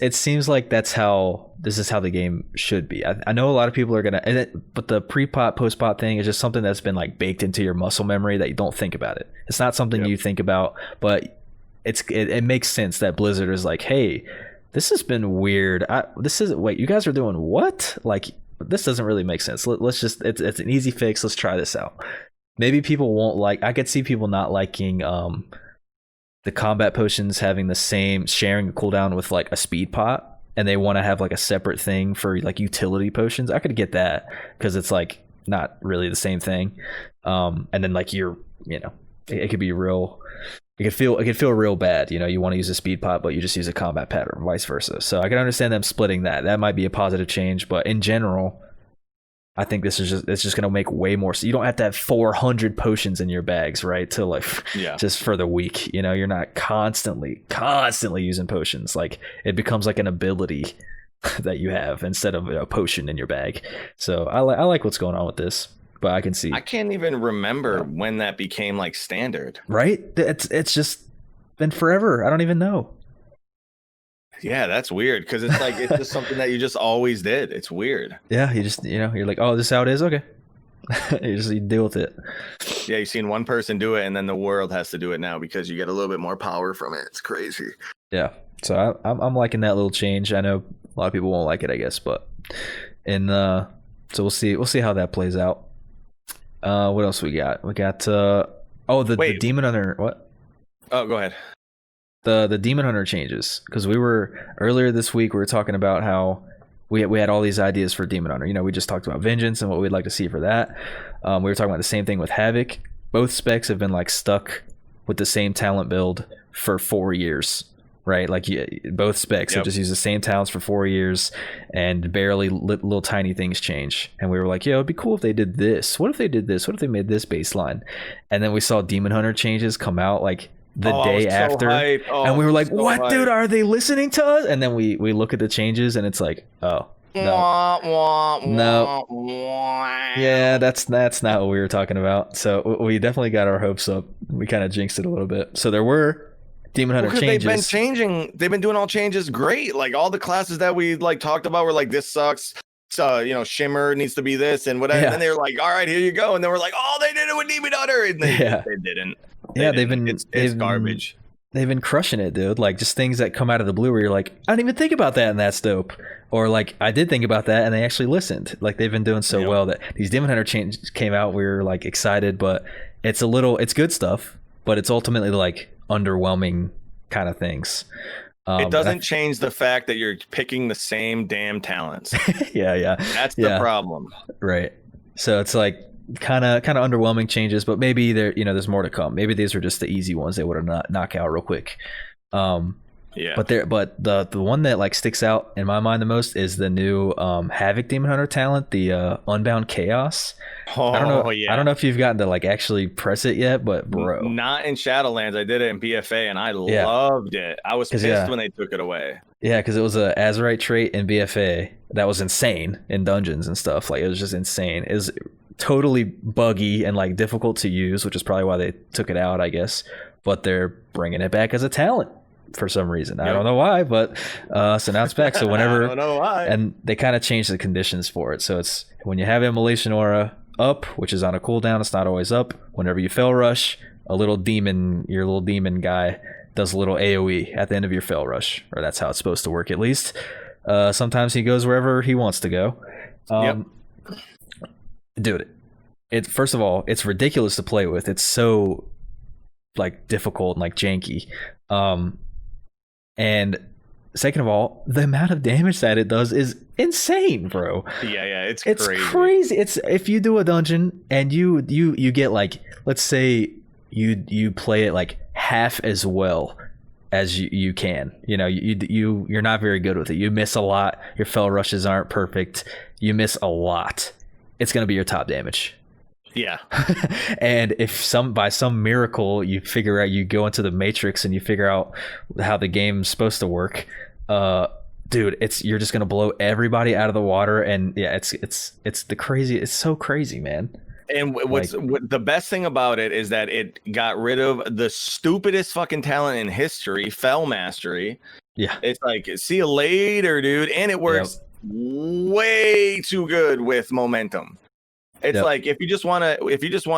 it seems like this is how the game should be. I know a lot of people are gonna, but the pre-pot post-pot thing is just something that's been like baked into your muscle memory that you don't think about it. It's not something you think about, but it makes sense that Blizzard is like, hey, this has been weird. You guys are doing what? Like this doesn't really make sense. Let's just it's an easy fix. Let's try this out. Maybe people won't like. I could see people not liking the combat potions having the same sharing a cooldown with like a speed pot, and they want to have like a separate thing for like utility potions. I could get that because it's like not really the same thing. And then like it could be real. It could feel real bad. You want to use a speed pot, but you just use a combat pad, or vice versa. So I can understand them splitting that. That might be a positive change, but in general, I think it's just going to make way more. So you don't have to have 400 potions in your bags, right? To like, just for the week, you're not constantly using potions. Like it becomes like an ability that you have instead of a potion in your bag. So I like what's going on with this, but I can see. I can't even remember when that became like standard. Right? It's just been forever. I don't even know. Yeah, that's weird because it's like it's just something that you just always did. It's weird. Yeah, you just you're like, oh, this is how it is. Okay, you deal with it. Yeah, you've seen one person do it, and then the world has to do it now because you get a little bit more power from it. It's crazy. Yeah. So I'm liking that little change. I know a lot of people won't like it, I guess, but so we'll see how that plays out. What else we got? We got the Demon Hunter. What? Oh, go ahead. The Demon Hunter changes, because we were earlier this week, we were talking about how we had all these ideas for Demon Hunter. You know, we just talked about Vengeance and what we'd like to see for that. We were talking about the same thing with Havoc. Both specs have been like stuck with the same talent build for 4 years, right? Like both specs have just used the same talents for 4 years, and barely little tiny things change. And we were like, it'd be cool if they did this. What if they did this? What if they made this baseline? And then we saw Demon Hunter changes come out like the day after, and we were like, what, dude, are they listening to us? And then we look at the changes, and it's like, no, yeah, that's not what we were talking about. So we definitely got our hopes up. We kind of jinxed it a little bit. So there were Demon Hunter changes. They've been doing all changes great. Like all the classes that we like talked about were like, this sucks. So, you know, Shimmer needs to be this and whatever. And then they were like, all right, here you go. And then we're like, oh, they did it with Demon Hunter. And they didn't. It's garbage. They've been crushing it, dude. Like just things that come out of the blue where you're like, I didn't even think about that, and that's dope. Or like, I did think about that, and they actually listened. Like they've been doing so well that these Demon Hunter changes came out. We were like excited, but it's good stuff, but it's ultimately like underwhelming kind of things. It doesn't change the fact that you're picking the same damn talents. Yeah. That's the problem. Right. So it's like kind of underwhelming changes, but maybe there's more to come. Maybe these are just the easy ones they would have knock out real quick. But the one that like sticks out in my mind the most is the new Havoc Demon Hunter talent, the Unbound Chaos. I don't know if you've gotten to like actually press it yet, but bro, not in Shadowlands. I did it in BFA and I loved it. I was pissed when they took it away. Yeah, because it was a Azerite trait in BFA that was insane in dungeons and stuff. Like it was just insane. It was totally buggy and like difficult to use, which is probably why they took it out, I guess. But they're bringing it back as a talent for some reason. I don't know why, but so now it's back. So whenever I don't know why. And they kind of changed the conditions for it. So it's when you have Immolation Aura up, which is on a cooldown, it's not always up. Whenever you Fel Rush, your little demon guy does a little AoE at the end of your Fel Rush, or that's how it's supposed to work at least. Sometimes he goes wherever he wants to go. Dude, first of all, it's ridiculous to play with. It's so like difficult and like janky. And second of all, the amount of damage that it does is insane, bro. Yeah, it's crazy. It's if you do a dungeon and you get like, let's say you play it like half as well as you can. You know, you're not very good with it. You miss a lot. Your Fel Rushes aren't perfect. You miss a lot. It's going to be your top damage. Yeah. And if by some miracle you figure out, you go into the Matrix and you figure out how the game's supposed to work, dude, you're just going to blow everybody out of the water. And yeah, it's so crazy, man. And what the best thing about it is that it got rid of the stupidest fucking talent in history, Fel Mastery. Yeah. It's like, see you later, dude. And it works way too good with momentum. It's like if you just want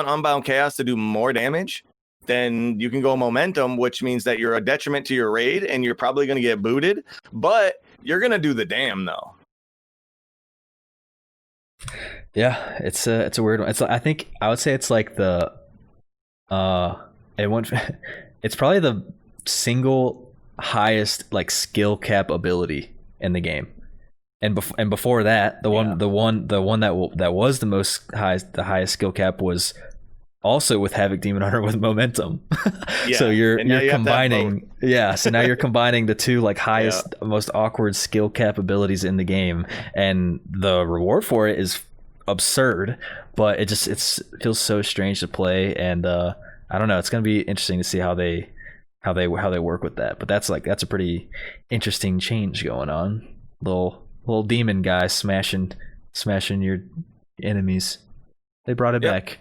Unbound Chaos to do more damage, then you can go momentum, which means that you're a detriment to your raid and you're probably going to get booted, but you're going to do the damn though. Yeah, it's a weird one. I would say it's like it's probably the single highest like skill cap ability in the game. And before that, the one that was the highest skill cap was also with Havoc Demon Hunter with momentum. So you're combining, so now you're combining the two like highest, most awkward skill cap abilities in the game, and the reward for it is absurd. But it feels so strange to play, and I don't know. It's gonna be interesting to see how they work with that. But that's a pretty interesting change going on. Little demon guy smashing your enemies. They brought it back.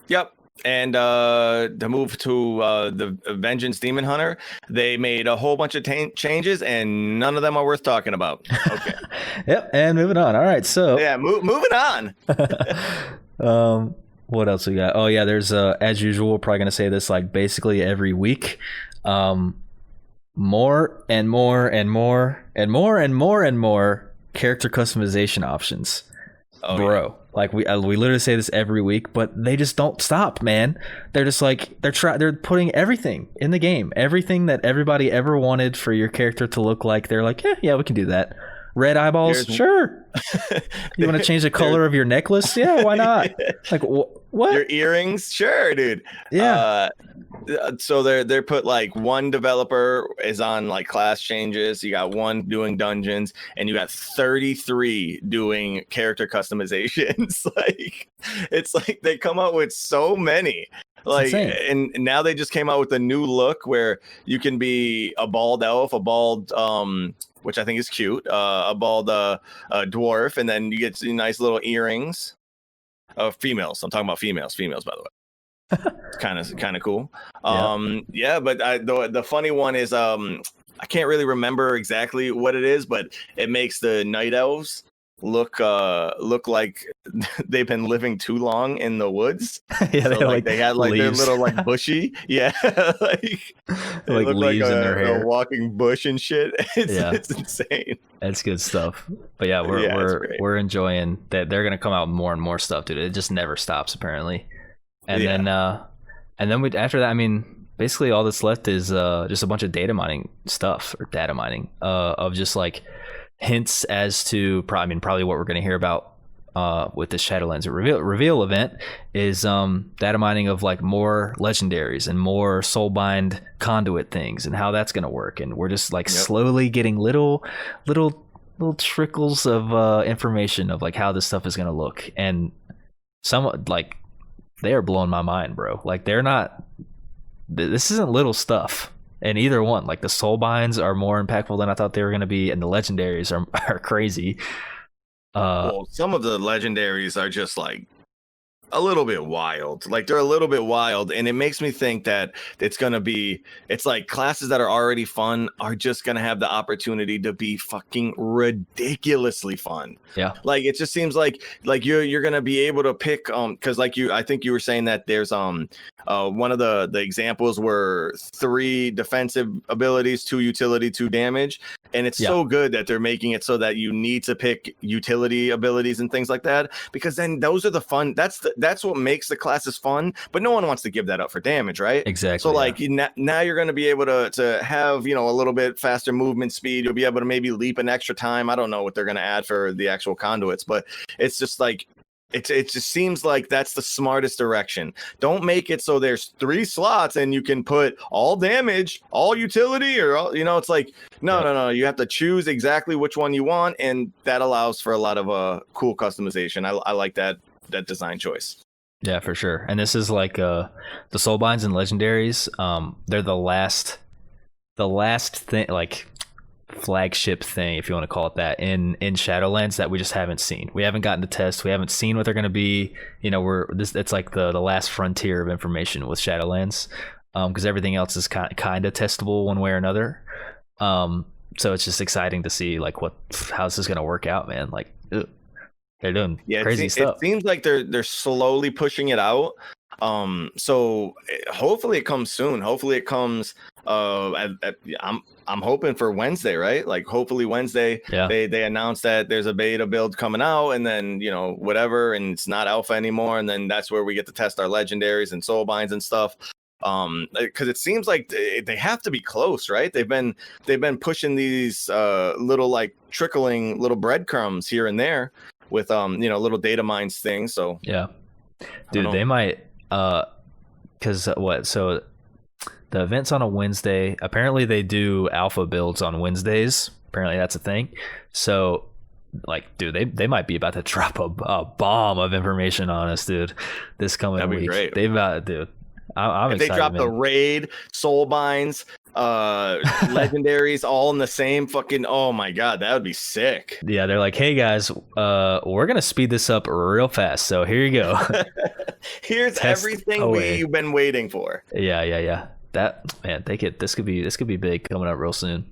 Yep. And to move to the Vengeance Demon Hunter, they made a whole bunch of changes, and none of them are worth talking about. Okay. Yep. And moving on. All right. So moving on. What else we got? Oh yeah, there's as usual. We're probably gonna say this like basically every week. more and more and more and more and more and more character customization options. Oh, bro. yeah. Like we literally say this every week, but they just don't stop, man. They're just like they're putting everything in the game, everything that everybody ever wanted for your character to look like. They're like, yeah, we can do that. Red eyeballs, sure. You want to change the color of your necklace? Yeah, why not? Like what? Your earrings, sure, dude. Yeah. So they're put like one developer is on like class changes. You got one doing dungeons, and you got 33 doing character customizations. Like it's like they come out with so many. Like, and now they just came out with a new look where you can be a bald elf, a bald which I think is cute, a bald dwarf, and then you get nice little earrings. Females. I'm talking about females, by the way. kind of cool. Yeah, but the funny one is I can't really remember exactly what it is, but it makes the night elves look like they've been living too long in the woods. Yeah, so, like they had like leaves. Their little like bushy, yeah, like leaves like in their hair, a walking bush and shit. It's insane. That's good stuff. But yeah, we're enjoying that. They're gonna come out more and more stuff, dude. It just never stops apparently. And then after that, I mean, basically all that's left is just a bunch of data mining of just like hints as to probably what we're going to hear about with the Shadowlands reveal event is data mining of like more legendaries and more soulbind conduit things and how that's going to work. And we're just like slowly getting little trickles of information of like how this stuff is going to look. And some like they are blowing my mind, bro. Like this isn't little stuff in either one. Like the soul binds are more impactful than I thought they were going to be, and the legendaries are crazy. Well, some of the legendaries are just like a little bit wild. Like they're a little bit wild, and it makes me think that it's like classes that are already fun are just gonna have the opportunity to be fucking ridiculously fun. Yeah, like it just seems like you're gonna be able to pick because I think you were saying that there's one of the examples were 3 defensive abilities, 2 utility, 2 damage. And it's so good that they're making it so that you need to pick utility abilities and things like that, because then those are the fun. That's what makes the classes fun. But no one wants to give that up for damage, right? Exactly. So like now you're going to be able to have a little bit faster movement speed. You'll be able to maybe leap an extra time. I don't know what they're going to add for the actual conduits, but it's just like. It just seems like that's the smartest direction. Don't make it so there's 3 slots and you can put all damage, all utility, or all, it's like no. You have to choose exactly which one you want, and that allows for a lot of cool customization. I like that design choice. Yeah, for sure. And this is like the soulbinds and legendaries. They're the last thing, like flagship thing, if you want to call it that, in Shadowlands that we just haven't seen. We haven't gotten to test. We haven't seen what they're going to be. It's like the last frontier of information with Shadowlands, because everything else is kind of testable one way or another. So it's just exciting to see like how this is going to work out, man. Like they're doing crazy stuff. It seems like they're slowly pushing it out. So hopefully it comes soon. Hopefully it comes. I'm hoping for Wednesday, right? Like hopefully Wednesday, they announce that there's a beta build coming out, and then whatever, and it's not alpha anymore, and then that's where we get to test our legendaries and soulbinds and stuff. Because it seems like they have to be close, right? They've been pushing these little like trickling little breadcrumbs here and there with little data mines things. So yeah, dude, they might because so. The event's on a Wednesday. Apparently they do alpha builds on Wednesdays. Apparently that's a thing. So like, dude, they might be about to drop a bomb of information on us, dude, this coming week. That'd be great. Dude, I'm excited. They drop the raid, soul binds, legendaries all in the same fucking, oh my god, that would be sick. Yeah, they're like, hey guys, we're gonna speed this up real fast, so here you go. Here's everything we've been waiting for. Yeah. That, man, this could be big coming up real soon.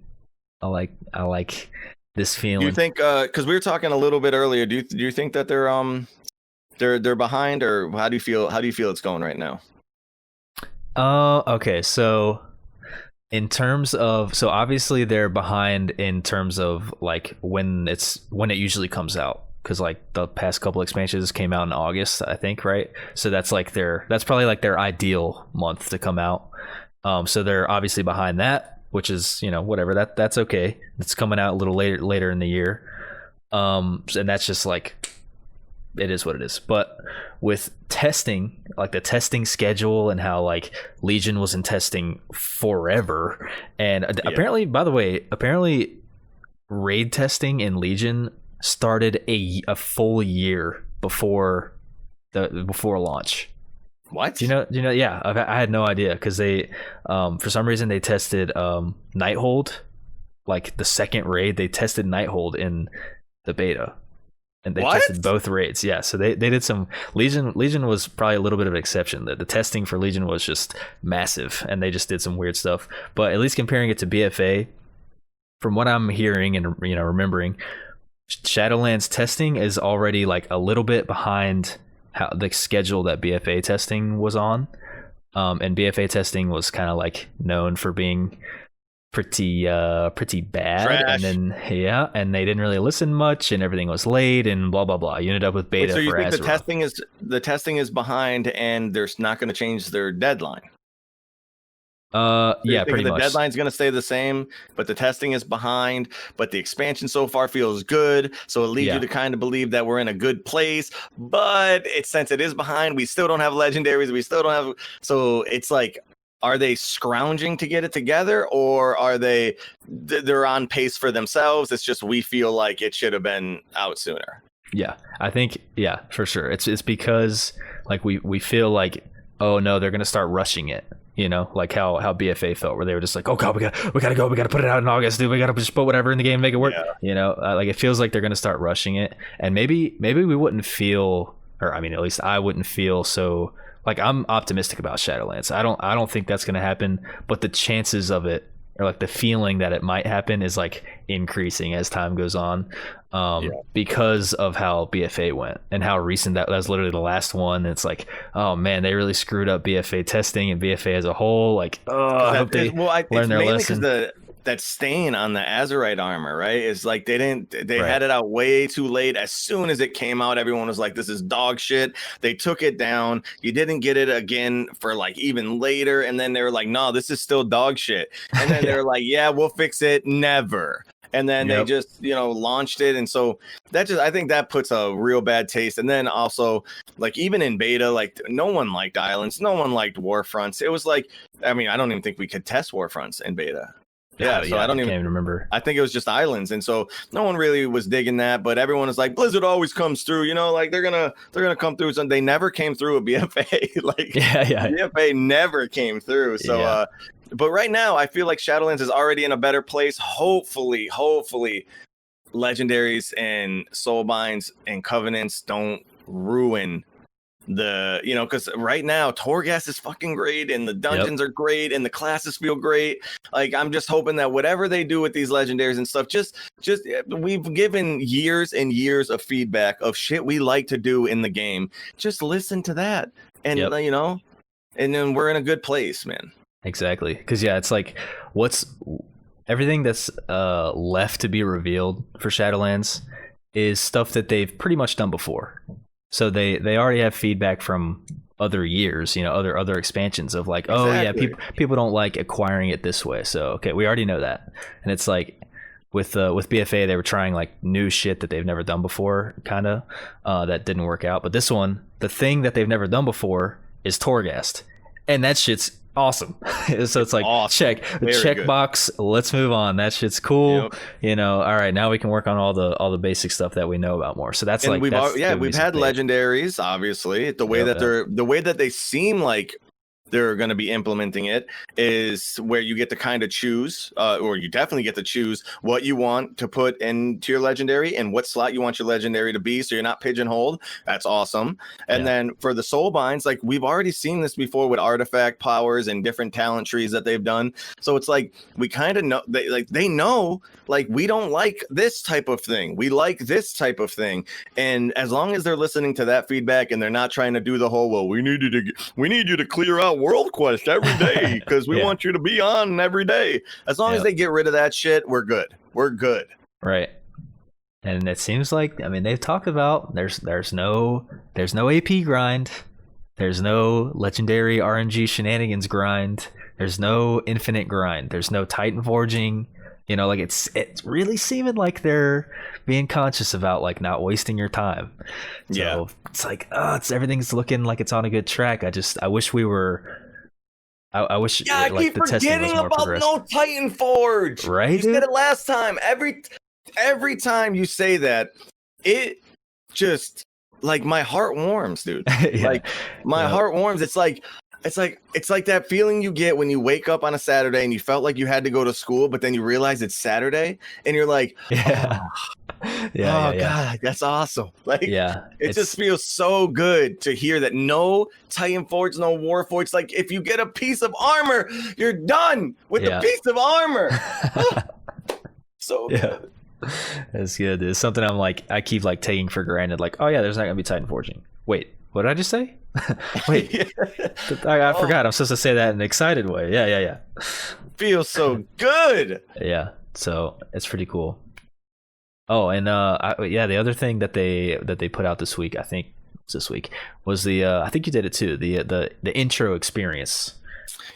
I like this feeling. Do you think because we were talking a little bit earlier, do you think that they're behind, or how do you feel it's going right now? Okay, so In terms of, so obviously they're behind in terms of like when it usually comes out, because like the past couple expansions came out in August, I think, right? So that's probably like their ideal month to come out. So they're obviously behind that, which is, you know, whatever, that's okay. It's coming out a little later in the year. And that's just like, it is what it is. But with testing, like the testing schedule and how like Legion was in testing forever, and apparently, by the way, raid testing in Legion started a full year before launch. What? You know, yeah, I had no idea, because they for some reason they tested Nighthold, like the second raid, they tested Nighthold in the beta. And they tested both raids. Yeah, so they did some Legion was probably a little bit of an exception. The testing for Legion was just massive, and they just did some weird stuff. But at least comparing it to BFA, from what I'm hearing and, you know, remembering, Shadowlands testing is already like a little bit behind how the schedule that BFA testing was on. And BFA testing was kind of like known for being pretty bad. Trash. And then and they didn't really listen much, and everything was late and blah blah blah. You ended up with beta. So you for think Azeroth. the testing is behind, and they're not going to change their deadline? Yeah, pretty much. The deadline's going to stay the same, but the testing is behind. But the expansion so far feels good, so it leads you to kind of believe that we're in a good place. But since it is behind, we still don't have legendaries. We still don't have. So it's like, are they scrounging to get it together, or are they're on pace for themselves? It's just we feel like it should have been out sooner. Yeah, I think, yeah, for sure. It's because like we feel like, oh no, they're gonna start rushing it. You know, like how BFA felt, where they were just like, oh god, we gotta go, we gotta put it out in August, dude. We gotta just put whatever in the game and make it work. Yeah. You know, like it feels like they're gonna start rushing it, and maybe we wouldn't feel, or I mean, at least I wouldn't feel so. Like, I'm optimistic about Shadowlands. I don't think that's going to happen, but the chances of it, or like the feeling that it might happen, is like increasing as time goes on, because of how BFA went and how recent that was. Literally the last one. And it's like, oh man, they really screwed up BFA testing and BFA as a whole. Like, I hope they learn their lesson. That stain on the Azerite armor, right? Is like they had it out way too late. As soon as it came out, everyone was like, this is dog shit. They took it down. You didn't get it again for like even later. And then they were like, no, this is still dog shit. And then they're like, yeah, we'll fix it. Never. And then they just, you know, launched it. And so I think that puts a real bad taste. And then also, like, even in beta, like, no one liked Islands. No one liked Warfronts. It was like, I mean, I don't even think we could test Warfronts in beta. Yeah, so I can't even remember. I think it was just Islands, and so no one really was digging that. But everyone is like, Blizzard always comes through, you know, like they're gonna come through. So they never came through a BFA. Like, BFA never came through. So, but right now I feel like Shadowlands is already in a better place. Hopefully, legendaries and soulbinds and covenants don't ruin the, you know, because right now Torghast is fucking great, and the dungeons are great, and the classes feel great. Like, I'm just hoping that whatever they do with these legendaries and stuff, just we've given years and years of feedback of shit we like to do in the game. Just listen to that, and you know, and then we're in a good place, man. Exactly, because it's like, what's everything that's left to be revealed for Shadowlands is stuff that they've pretty much done before. So they already have feedback from other years, you know, other expansions of like, oh yeah, people don't like acquiring it this way. So okay, we already know that. And it's like with BFA, they were trying like new shit that they've never done before, kind of that didn't work out. But this one, the thing that they've never done before is Torghast, and that shit's awesome. So it's like, awesome. check box, let's move on. That shit's cool. You know, all right, now we can work on all the basic stuff that we know about more. So that's, and like, we've had legendaries, obviously. The way that they seem like they're going to be implementing it is where you get to kind of choose, or you definitely get to choose what you want to put into your legendary and what slot you want your legendary to be, so you're not pigeonholed. That's awesome. And then for the soul binds, like, we've already seen this before with artifact powers and different talent trees that they've done. So it's like, we kind of know, they know, like, we don't like this type of thing, we like this type of thing. And as long as they're listening to that feedback and they're not trying to do the whole, well, we need you to clear out world quest every day because we want you to be on every day. As long as they get rid of that shit, we're good. We're good. Right. And it seems like, I mean, they've talked about there's no AP grind. There's no legendary RNG shenanigans grind. There's no infinite grind. There's no Titan forging. You know, like it's really seeming like they're being conscious about like not wasting your time. So it's like, everything's looking like it's on a good track. I wish we were. I wish. Yeah, I keep forgetting about no Titan Forge. Right, you said it last time. Every time you say that, it just like my heart warms, dude. Like my heart warms. It's like that feeling you get when you wake up on a Saturday and you felt like you had to go to school, but then you realize it's Saturday and you're like, God, that's awesome. Like, it just feels so good to hear that no Titan Forge, no War Forge. Like, if you get a piece of armor, you're done with the piece of armor. So good. That's good. It's something I keep like taking for granted. Like, oh yeah, there's not gonna be Titan forging. Wait, what did I just say? Wait, I forgot. I'm supposed to say that in an excited way. Yeah. Feels so good. Yeah, so it's pretty cool. Oh, and the other thing that they put out this week, I think was the I think you did it too. The intro experience.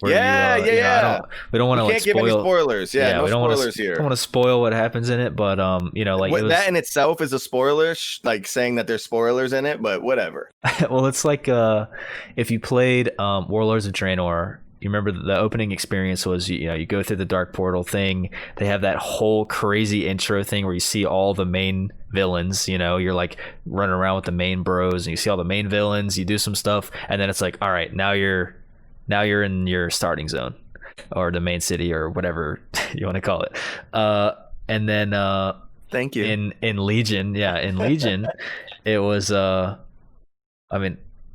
We don't want to give any spoilers. No spoilers here. I don't want to spoil what happens in it, but that in itself is a spoiler, like saying that there's spoilers in it, but whatever. Well, it's like if you played Warlords of Draenor, you remember the opening experience was you go through the dark portal thing. They have that whole crazy intro thing where you see all the main villains. You're like running around with the main bros, and you see all the main villains. You do some stuff, and then it's like, all right, now you're in your starting zone or the main city or whatever you want to call it. And then thank you. In Legion, it was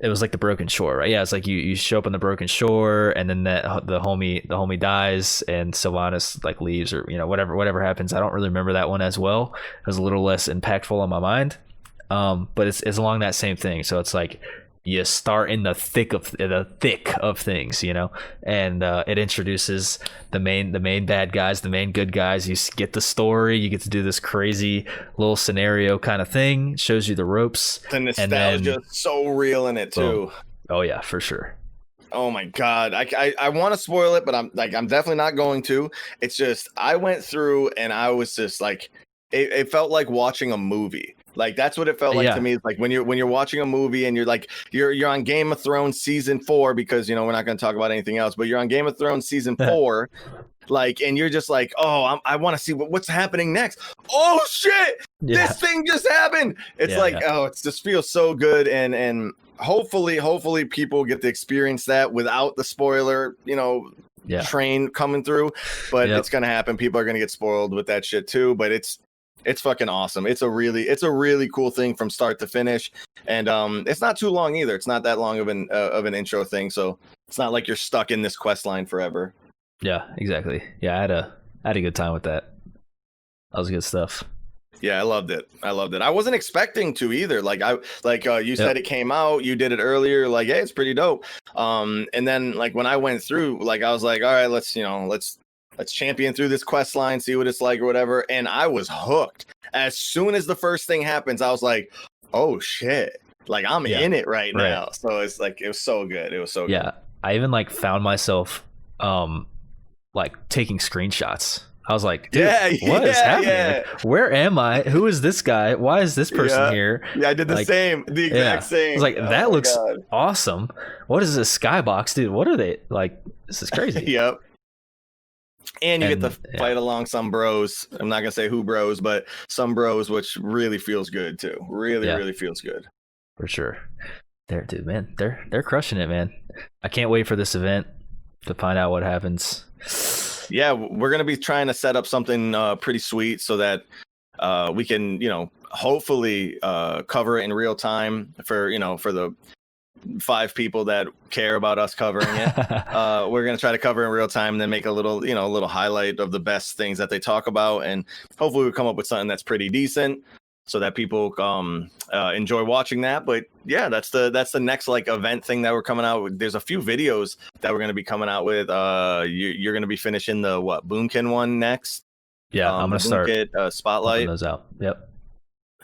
it was like the Broken Shore, right? Yeah, it's like you show up on the Broken Shore, and then the homie dies, and Sylvanas like leaves, or whatever happens. I don't really remember that one as well. It was a little less impactful on my mind, but it's along that same thing. So it's like you start in the thick of things, and it introduces the main bad guys, the main good guys. You get the story, you get to do this crazy little scenario kind of thing. It shows you the ropes. The nostalgia is so real in it too. Oh yeah, for sure. Oh my God. I want to spoil it, but I'm definitely not going to. It's just, I went through and I was just like, it felt like watching a movie. Like that's what it felt like to me. It's like when you're watching a movie and you're like you're on Game of Thrones season 4, because we're not going to talk about anything else, but you're on Game of Thrones season 4, like, and you're just like, oh, I want to see what's happening next. Oh shit, this thing just happened. It's oh, it just feels so good, and hopefully people get to experience that without the spoiler, train coming through. But it's gonna happen. People are gonna get spoiled with that shit too. But it's fucking awesome. It's a really cool thing from start to finish, and it's not too long either. It's not that long of an intro thing, so it's not like you're stuck in this quest line forever. Yeah, exactly. Yeah, I had a good time with that. That was good stuff. Yeah, I loved it. I wasn't expecting to either. You said it came out, you did it earlier. Like, hey, it's pretty dope. And then like when I went through, like I was like, all right, let's champion through this quest line, see what it's like or whatever. And I was hooked. As soon as the first thing happens, I was like, oh shit. Like I'm in it right now. So it's like, it was so good. It was so good. Yeah. I even like found myself like taking screenshots. I was like, dude, what is happening? Yeah. Like, where am I? Who is this guy? Why is this person here? Yeah, I did the exact same. I was like, that looks awesome. What is this skybox, dude? What are they like? This is crazy. Yep. And you get to fight along some bros. I'm not gonna say who bros, but some bros, which really feels good too. Really feels good. For sure. Dude, man, they're crushing it, man. I can't wait for this event to find out what happens. Yeah, we're gonna be trying to set up something pretty sweet so that we can, hopefully cover it in real time for the 5 people that care about us covering it. We're gonna try to cover in real time and then make a little highlight of the best things that they talk about, and hopefully we'll come up with something that's pretty decent. so that people enjoy watching that. But yeah, that's the next like event thing that we're coming out with. There's a few videos that we're going to be coming out with. You're going to be finishing the Boomkin one next. Yeah, I'm gonna start Spotlight those out. Yep.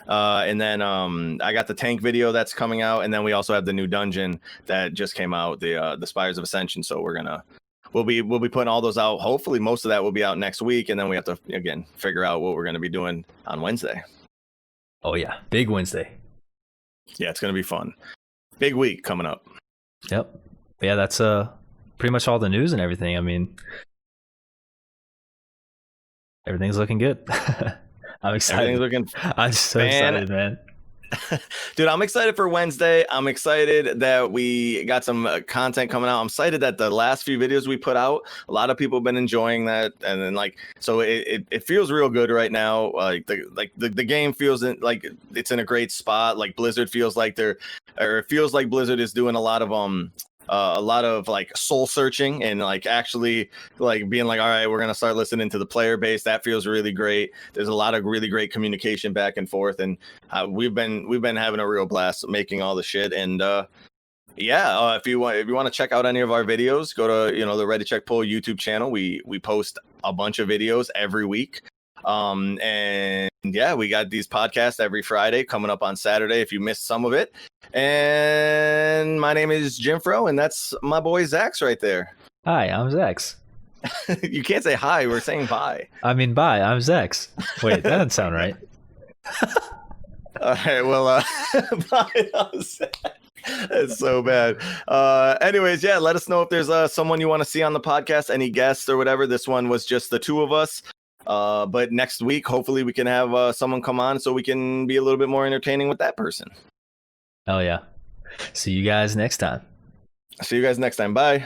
And then I got the tank video that's coming out, and then we also have the new dungeon that just came out, the Spires of Ascension. So we'll be putting all those out. Hopefully most of that will be out next week, and then we have to again figure out what we're going to be doing on Wednesday. Oh yeah, big Wednesday. Yeah, it's going to be fun. Big week coming up. Yep. Yeah, that's pretty much all the news and everything. I mean, everything's looking good. I'm excited. I'm so excited, man. Dude, I'm excited for Wednesday. I'm excited that we got some content coming out. I'm excited that the last few videos we put out, a lot of people have been enjoying that, and then so it feels real good right now. The game feels like it's in a great spot. Like Blizzard feels like it feels like Blizzard is doing a lot of like soul searching and like actually like being like, all right, we're gonna start listening to the player base. That feels really great. There's a lot of really great communication back and forth, and we've been having a real blast making all the shit. And if you want to check out any of our videos, go to the Ready Check Pull YouTube channel. We post a bunch of videos every week. And yeah, we got these podcasts every Friday coming up on Saturday if you missed some of it. And my name is Jim Fro, and that's my boy Zax right there. Hi, I'm Zax. You can't say hi, we're saying bye. I mean bye, I'm Zax. Wait, that doesn't sound right. All right, well, bye. It's so bad. Anyways, yeah, let us know if there's someone you want to see on the podcast, any guests or whatever. This one was just the two of us. But next week, hopefully we can have someone come on so we can be a little bit more entertaining with that person. Oh, yeah. See you guys next time. Bye.